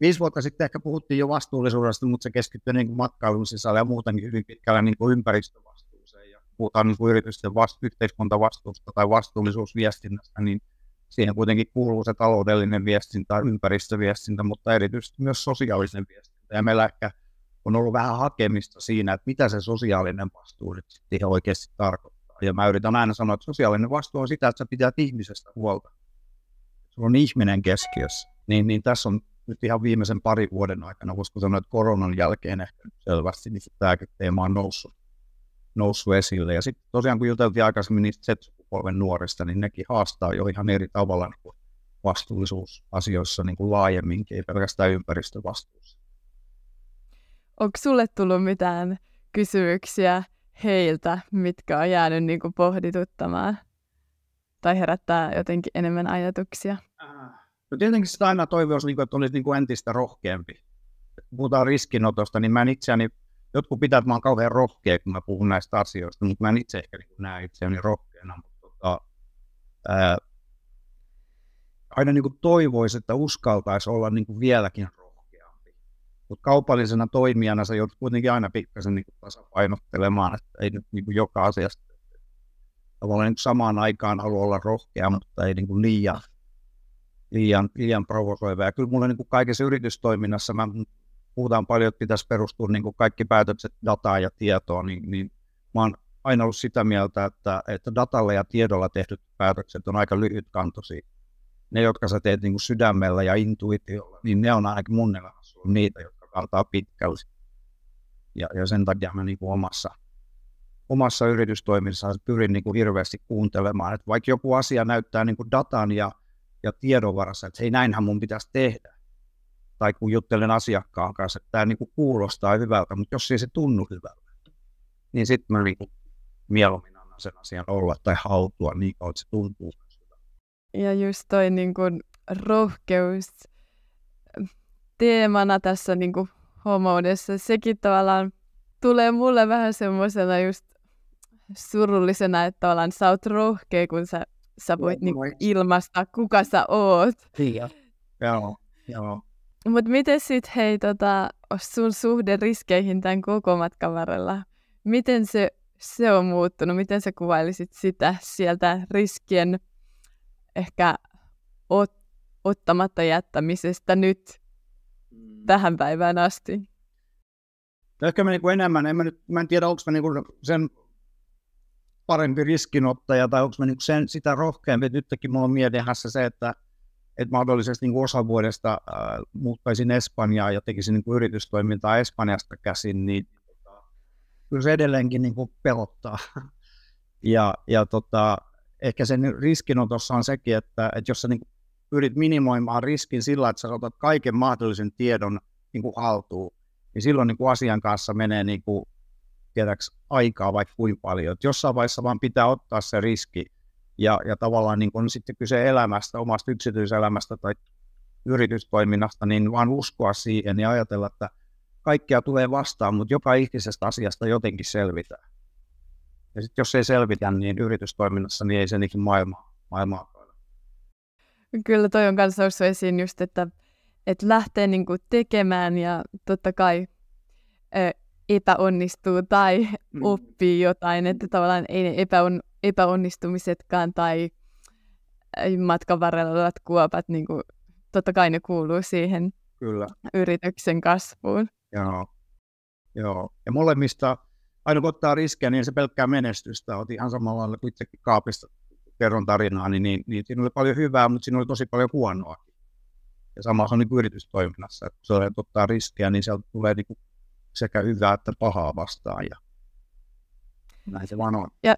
5 vuotta sitten ehkä puhuttiin jo vastuullisuudesta, mutta se keskittyi niin kuin matkailun sisällä ja muutenkin hyvin pitkällä niin kuin ympäristövastuuseen. Ja puhutaan niin kuin yritysten yhteiskuntavastuusta tai vastuullisuusviestinnästä, niin siihen kuitenkin kuuluu se taloudellinen viestintä, ympäristöviestintä, mutta erityisesti myös sosiaalinen viestintä. Ja meillä ehkä on ollut vähän hakemista siinä, että mitä se sosiaalinen vastuu nyt sitten oikeasti tarkoittaa. Ja mä yritän aina sanoa, että sosiaalinen vastuu on sitä, että sä pitää ihmisestä huolta. Sulla on ihminen keskiössä. Niin tässä on nyt ihan viimeisen 2 vuoden aikana, voisiko sanoa, että koronan jälkeen ehkä selvästi niin tämäkin teema on noussut esille. Ja sitten tosiaan kun juteltiin aikaisemmin niistä Z-sukupolven nuorista, niin nekin haastaa jo ihan eri tavalla niin kuin vastuullisuusasioissa niin kuin laajemminkin, ei pelkästään ympäristövastuussa. Onko sulle tullut mitään kysymyksiä heiltä, mitkä on jäänyt niin kuin pohdituttamaan tai herättää jotenkin enemmän ajatuksia? No tietenkin sitä aina toivoisi, että olisi entistä rohkeampi. Kun puhutaan riskinotosta, niin mä en itseäni, jotkut pitää, että mä oon kauhean rohkea, kun mä puhun näistä asioista, mutta mä en itse ehkä näe itseäni rohkeana. Mutta aina toivoisi, että uskaltaisi olla vieläkin rohkeampi. Mutta kaupallisena toimijana sä joudut kuitenkin aina pikkasen tasapainottelemaan, että ei nyt joka asiasta tavallaan samaan aikaan halua olla rohkea, mutta ei liian provosoiva. Ja kyllä mulla kaikessa yritystoiminnassa puhutaan paljon, että pitäisi perustua kaikki päätökset dataan ja tietoon, niin mä oon aina ollut sitä mieltä, että datalla ja tiedolla tehdyt päätökset on aika lyhytkantoisia. Ne, jotka sä teet sydämellä ja intuitiolla, niin ne on ainakin mun elämässä niitä, jotka kantaa pitkälle. Ja sen takia mä omassa yritystoiminnassa pyrin hirveästi kuuntelemaan, että vaikka joku asia näyttää datan ja tiedon varassa, että hei, näinhän mun pitäisi tehdä. Tai kun juttelen asiakkaan kanssa, että tämä kuulostaa hyvältä, mutta jos ei se tunnu hyvältä, niin sitten mä mieluummin annan sen asian olla tai hautua niin kauan, että se tuntuu hyvältä. Ja just toi rohkeus teemana tässä homoudessa, sekin tavallaan tulee mulle vähän semmoisena just surullisena, että tavallaan sä oot rohkea, kun sä voit ilmaista, kuka sä oot. Joo. Mutta miten sitten hei, sun suhde riskeihin tämän koko matkan varrella? Miten se on muuttunut? Miten sä kuvailisit sitä sieltä riskien ehkä ottamatta jättämisestä nyt tähän päivään asti? Ehkä mä enemmän, mä en tiedä, onko mä sen parempi riskinottaja tai onko mä sitä rohkeampi. Nytkin mulla on mielenhässä se, että mahdollisesti osa vuodesta muuttaisin Espanjaan ja tekisin yritystoimintaa Espanjasta käsin, niin kyllä se edelleenkin pelottaa. ja ehkä sen riskinotossa on sekin, että jos sä pyrit minimoimaan riskin sillä, että sä otat kaiken mahdollisen tiedon haltuun, niin silloin asian kanssa menee tiedäks aikaa vaikka kuinka paljon. Et jossain vaiheessa vaan pitää ottaa se riski ja tavallaan on sitten kyse elämästä, omasta yksityiselämästä tai yritystoiminnasta, niin vaan uskoa siihen ja ajatella, että kaikkea tulee vastaan, mutta joka ikisestä asiasta jotenkin selvitään. Ja sitten jos ei selvitä, niin yritystoiminnassa niin ei se maailmaa kaada. Kyllä toi on kanssa noussut esiin just, että lähtee tekemään ja totta kai epäonnistuu tai oppii jotain, että tavallaan ei ne epäonnistumisetkaan tai matkan varrella olevat kuopat, totta kai ne kuuluu siihen Kyllä. Yrityksen kasvuun. Joo. Ja molemmista, aina kun ottaa riskejä, niin se pelkkää menestystä. Otin ihan samalla lailla kuin itsekin kaapista kerron tarinaa, niin siinä oli paljon hyvää, mutta siinä oli tosi paljon huonoa. Ja sama se on yritystoiminnassa, että kun se ottaa riskejä, niin sieltä tulee sekä hyvää että pahaa vastaan. Ja näin se vaan on. Ja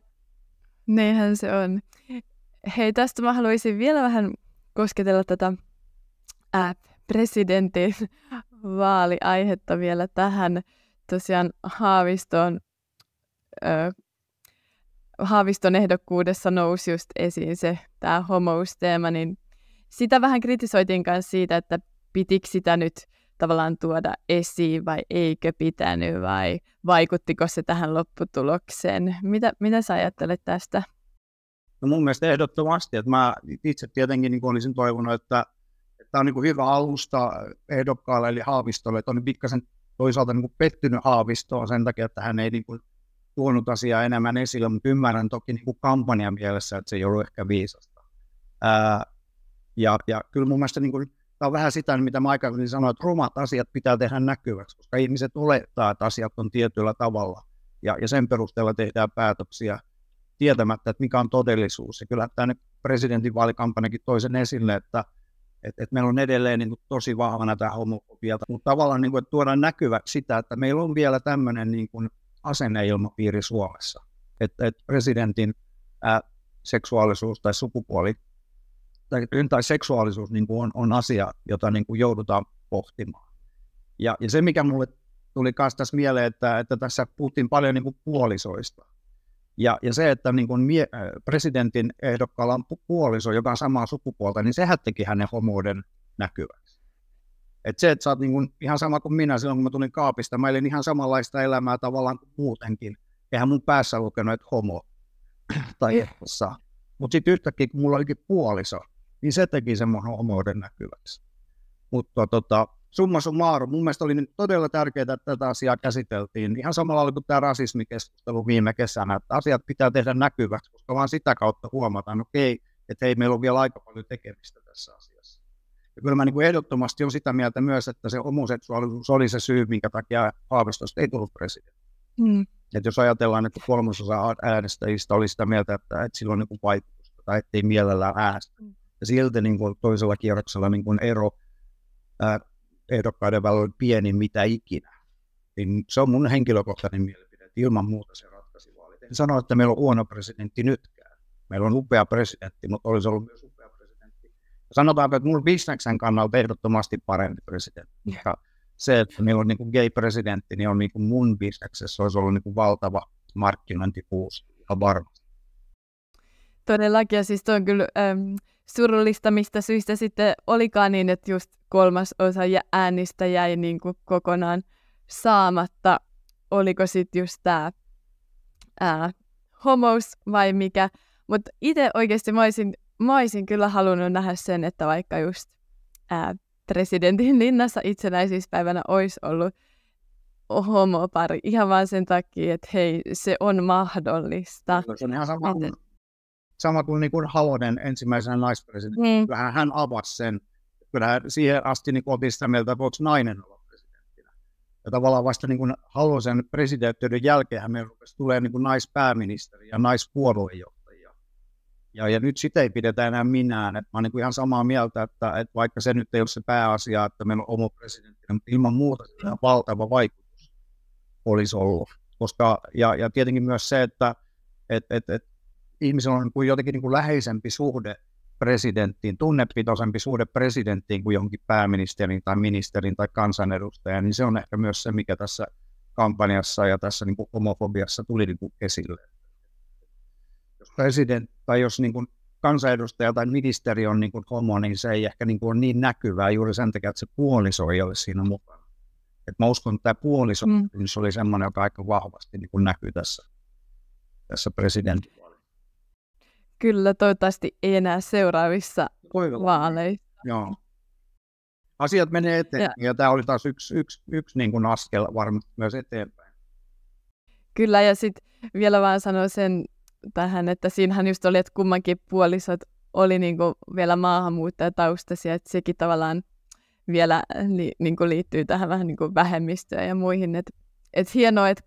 niinhän se on. Hei, tästä mä haluaisin vielä vähän kosketella tätä presidentin vaaliaihetta vielä tähän. Tosiaan Haaviston ehdokkuudessa nousi just esiin tämä homousteema, niin sitä vähän kritisoitiin myös siitä, että pitikö sitä nyt tavallaan tuoda esiin vai eikö pitänyt vai vaikuttiko se tähän lopputulokseen? Mitä sä ajattelet tästä? No mun mielestä ehdottomasti, että mä itse tietenkin niin olisin toivonut, että tämä on niin hyvä alusta ehdokkaalle eli Haavistolle, että on pikkasen toisaalta niin pettynyt Haavistoon sen takia, että hän ei niin tuonut asiaa enemmän esille, mutta ymmärrän toki niin kampanjan mielessä, että se ei ollut ehkä viisasta. Ja kyllä mun mielestä niin tämä on vähän sitä, mitä mä aikaisemmin sanoin, että rumat asiat pitää tehdä näkyväksi, koska ihmiset olettaa, että asiat on tietyllä tavalla, ja sen perusteella tehdään päätöksiä tietämättä, että mikä on todellisuus. Ja kyllä tämä presidentinvaalikampanjakin toi sen esille, että meillä on edelleen niin tosi vahvana tämä homofobia, mutta tavallaan niin kuin, että tuodaan näkyväksi sitä, että meillä on vielä tämmöinen niin kuin asenneilmapiiri Suomessa, että presidentin seksuaalisuus tai sukupuoli tai seksuaalisuus niin kuin on asia, jota niin kuin joudutaan pohtimaan. Ja se, mikä mulle tuli myös tässä mieleen, että tässä puhuttiin paljon niin kuin puolisoista. Ja se, että niin kuin presidentin ehdokkaalla on puoliso, joka on samaa sukupuolta, niin sehän teki hänen homouden näkyväksi. Että se, että sä oot niin kuin ihan sama kuin minä silloin, kun mä tulin kaapista, mä elin ihan samanlaista elämää tavallaan kuin muutenkin. Eihän mun päässä lukenut, että homo tai etkossa. Mutta sitten yhtäkkiä, kun mulla olikin puoliso, niin se teki sen mun homouden näkyväksi. Mutta summa summarum, mun mielestä oli nyt todella tärkeää, että tätä asiaa käsiteltiin. Ihan samalla oli kuin tämä rasismikeskustelu viime kesänä, että asiat pitää tehdä näkyväksi, koska vaan sitä kautta huomataan, että hei, meillä on vielä aika paljon tekemistä tässä asiassa. Ja kyllä mä niin kuin ehdottomasti olen sitä mieltä myös, että se homoseksuaalisuus oli se syy, minkä takia Haavistosta ei tullut presidentti. Että jos ajatellaan, että 3/3 äänestäjistä oli sitä mieltä, että sillä on niin kuin vaikutusta tai ettei mielellään äänestä. Ja silti niin kuin toisella kierroksella niin kuin ero ehdokkaiden välillä on pieni mitä ikinä. Niin se on mun henkilökohtainen mielipide, että ilman muuta se ratkaisi vaalit. En sano, että meillä on huono presidentti nytkään. Meillä on upea presidentti, mutta olisi ollut myös upea presidentti. Ja sanotaanko, että mun bisneksen kannalta ehdottomasti parempi presidentti. Ja se, että meillä on niin kuin gay-presidentti, niin on niin kuin mun bisneksessä olisi ollut niin kuin valtava markkinointipuus ihan varmasti. Todellakin, ja siis on kyllä surullista, mistä syistä sitten olikaan niin, että just 1/3 äänistä jäi niin kuin kokonaan saamatta. Oliko sitten just tämä homous vai mikä. Mutta itse oikeasti mä olisin kyllä halunnut nähdä sen, että vaikka just presidentin linnassa itsenäisyyspäivänä olisi ollut homopari ihan vaan sen takia, että hei, se on mahdollista. Se on ihan sama kuin Halonen ensimmäisenä naispresidentti. Kyllähän hän avasi sen. Kyllähän siihen asti niin oltiin sitä mieltä, että voiko nainen olla presidenttinä. Ja tavallaan vasta niin Halosen presidenttiyden jälkeen meillä rupesi tulee niin naispääministeri ja naispuoluejohtajia. Ja nyt sitä ei pidetä enää minään. Mä olen niin ihan samaa mieltä, että vaikka se nyt ei ole se pääasia, että meillä on homopresidenttinä, mutta ilman muuta sillä valtava vaikutus olisi ollut. Ja tietenkin myös se, että ihmisellä on jotenkin niin kuin läheisempi suhde presidenttiin, tunnepitoisempi suhde presidenttiin kuin johonkin pääministerin tai ministerin tai kansanedustajan, niin se on ehkä myös se, mikä tässä kampanjassa ja tässä niin kuin homofobiassa tuli niin kuin esille. Jos jos niin kuin kansanedustaja tai ministeri on niin kuin homo, niin se ei ehkä niin kuin ole niin näkyvää juuri sen takia, että se puoliso ei ole siinä mukana. Et mä uskon, että tämä puoliso se oli semmoinen, joka aika vahvasti niin kuin näkyy tässä presidentin. Kyllä, toivottavasti ei enää seuraavissa vaaleissa. Joo. Asiat menee eteenpäin, ja tämä oli taas yksi niin kuin askel varmasti myös eteenpäin. Kyllä, ja sitten vielä vaan sanon sen tähän, että siinähän just oli, että kummankin puolisot oli niin kuin vielä maahanmuuttajataustaisia, että sekin tavallaan vielä niin kuin liittyy tähän vähän niin kuin vähemmistöön ja muihin. Että hienoa, että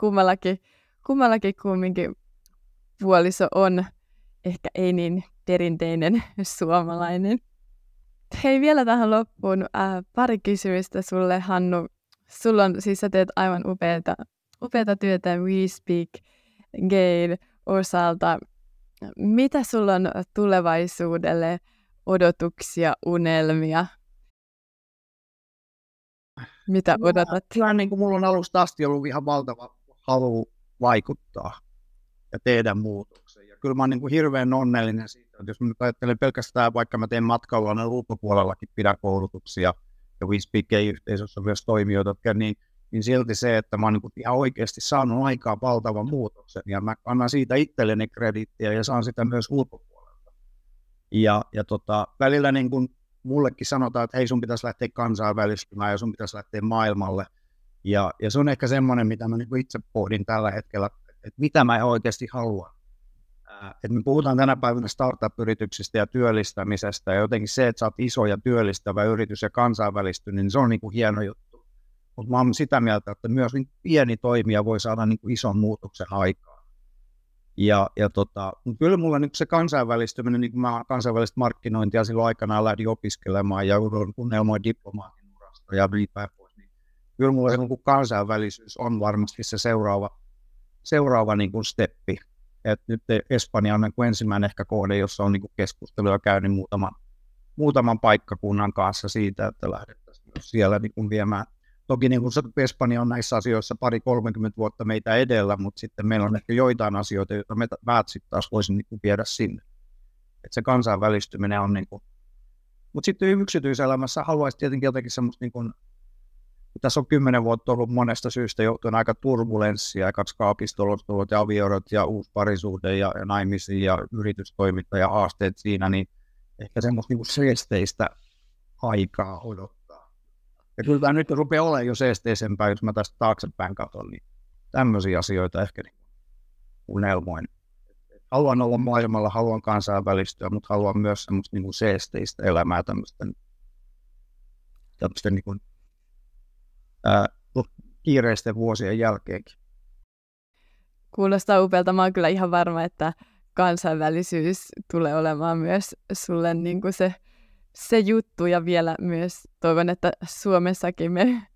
kummallakin kumminkin puoliso on ehkä ei niin perinteinen suomalainen. Hei, vielä tähän loppuun pari kysymystä sulle, Hannu. Sulla on, siis sä teet aivan upeata työtä We Speak Gayn osalta. Mitä sulla on tulevaisuudelle odotuksia, unelmia? Mitä odotat? Kyllä niin kuin mulla on alusta asti ollut ihan valtava halu vaikuttaa ja tehdä muutoksen. Ja kyllä mä oon niin kuin hirveän onnellinen siitä, että jos mä nyt ajattelen pelkästään, vaikka mä teen matkailualan ulkopuolellakin pidäkoulutuksia ja We Speak Gay-yhteisössä myös toimijoita, niin silti se, että mä oon niin kuin ihan oikeasti saanut aikaan valtavan muutoksen ja mä annan siitä itselleni krediittiä ja saan sitä myös ulkopuolella. Välillä niin kun mullekin sanotaan, että hei, sun pitäisi lähteä kansainvälistymään ja sun pitäisi lähteä maailmalle. Ja se on ehkä semmoinen, mitä mä niin itse pohdin tällä hetkellä, että mitä mä oikeasti haluan. Et me puhutaan tänä päivänä startup-yrityksistä ja työllistämisestä, ja jotenkin se, että sä oot iso ja työllistävä yritys ja kansainvälistynyt, niin se on niin kuin hieno juttu. Mutta mä oon sitä mieltä, että myös niin pieni toimija voi saada niin kuin ison muutoksen aikaan. Mutta kyllä mulla niin se kansainvälistyminen, niin kuin mä kansainvälistä markkinointia silloin aikanaan lähdin opiskelemaan ja unelmoin diplomaatin urasta ja niin päin pois, niin kyllä mulla se niin kuin kansainvälisyys on varmasti se seuraava niin kuin steppi. Et nyt Espanja on niin kuin ensimmäinen ehkä kohde, jossa on niin kuin keskustelua käynyt muutaman paikkakunnan kanssa siitä, että lähdettäisiin siellä niin kuin viemään. Toki niin kuin Espanja on näissä asioissa 20-30 vuotta meitä edellä, mutta sitten meillä on ehkä joitain asioita, joita me sitten taas voisin niin kuin viedä sinne. Et se kansainvälistyminen on niin kuin. Mutta sitten yksityiselämässä haluaisi tietenkin jotenkin semmoista, niin kuin, tässä on 10 vuotta ollut monesta syystä johtuen aika turbulenssia, 2 kaapistolot ja avioerot ja uusi parisuhde ja naimisiin ja yritystoiminta ja haasteet siinä, niin ehkä semmoista niin kuin seesteistä aikaa odottaa. Ja kyllä tämä nyt rupeaa olemaan jo seesteisempää, jos mä tästä taaksepäin katson, niin tämmöisiä asioita ehkä niin unelmoin. Haluan olla maailmalla, haluan kansainvälistyä, mutta haluan myös semmoista niin kuin seesteistä elämää tämmöisten niin kuin, kiireisten vuosien jälkeenkin. Kuulostaa upealta. Mä oon kyllä ihan varma, että kansainvälisyys tulee olemaan myös sulle niin kuin se juttu, ja vielä myös toivon, että Suomessakin me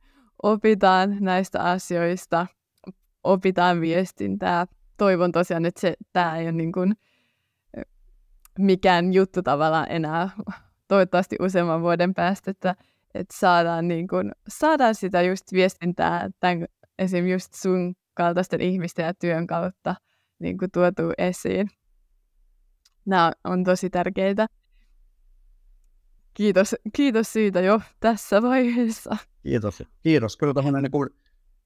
opitaan näistä asioista, opitaan viestintää. Toivon tosiaan, että tämä ei ole niin kuin mikään juttu tavallaan enää toivottavasti useamman vuoden päästä, että saadaan sitä just viestintää esimerkiksi just sun kaltaisten ihmisten ja työn kautta niin kuin tuotua esiin. Nämä on tosi tärkeitä. Kiitos siitä jo tässä vaiheessa. Kiitos. Kyllä tämmöinen niin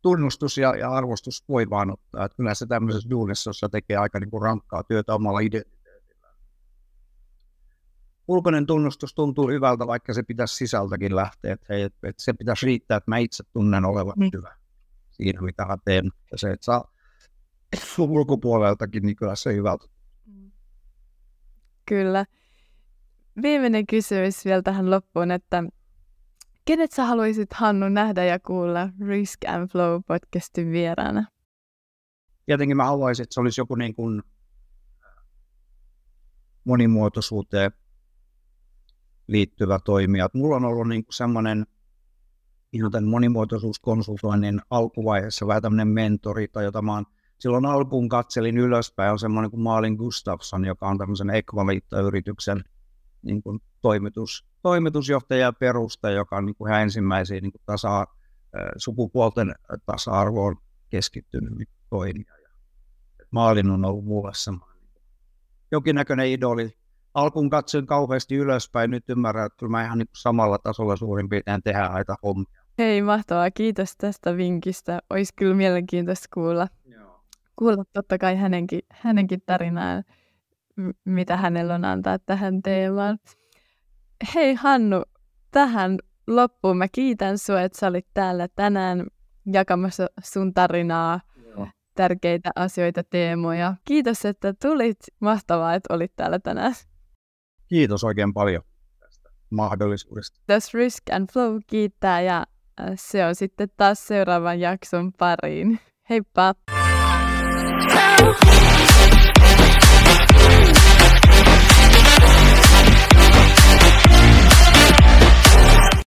tunnustus ja arvostus voi vaan ottaa. Että kyllä se tämmöisessä duunissa, jossa tekee aika niin kuin rankkaa työtä omalla identiteetillä. Ulkoinen tunnustus tuntuu hyvältä, vaikka se pitäisi sisältäkin lähteä. Että se pitäisi riittää, että mä itse tunnen olevan hyvä siinä, mitä mä teen. Ja se, että saa ulkopuoleltakin, niin kyllä se hyvältä. Kyllä. Viimeinen kysymys vielä tähän loppuun, että kenet sä haluaisit, Hannu, nähdä ja kuulla Risk and Flow podcastin vieraana? Tietenkin mä haluaisin, että se olisi joku niin kuin monimuotoisuuteen liittyvä toimija. Mulla on ollut niin kuin semmoinen ihan tämän monimuotoisuuskonsultoinnin alkuvaiheessa vähän tämmöinen mentori, tai jota mä silloin alkuun katselin ylöspäin, on semmoinen kuin Malin Gustafsson, joka on tämmöisen Equalita-yrityksen niin kuin toimitusjohtaja ja perustaja, joka on niin kuin ihan ensimmäisiä niin kuin sukupuolten tasa-arvoon keskittynyt niin toimija. Malin on ollut mulle semmoinen jonkinnäköinen idoli. Alkuun katsoin kauheasti ylöspäin, nyt ymmärrän, että kyllä mä ihan niin kuin samalla tasolla suurin piirtein tehdään näitä hommia. Hei, mahtavaa. Kiitos tästä vinkistä. Olisi kyllä mielenkiintoista kuulla totta kai hänenkin tarinaa, mitä hänellä on antaa tähän teemaan. Hei Hannu, tähän loppuun mä kiitän sua, että sä olit täällä tänään jakamassa sun tarinaa, tärkeitä asioita, teemoja. Kiitos, että tulit. Mahtavaa, että olit täällä tänään. Kiitos oikein paljon tästä mahdollisuudesta. Tässä Risk and Flow kiittää, ja se on sitten taas seuraavan jakson pariin. Heippa!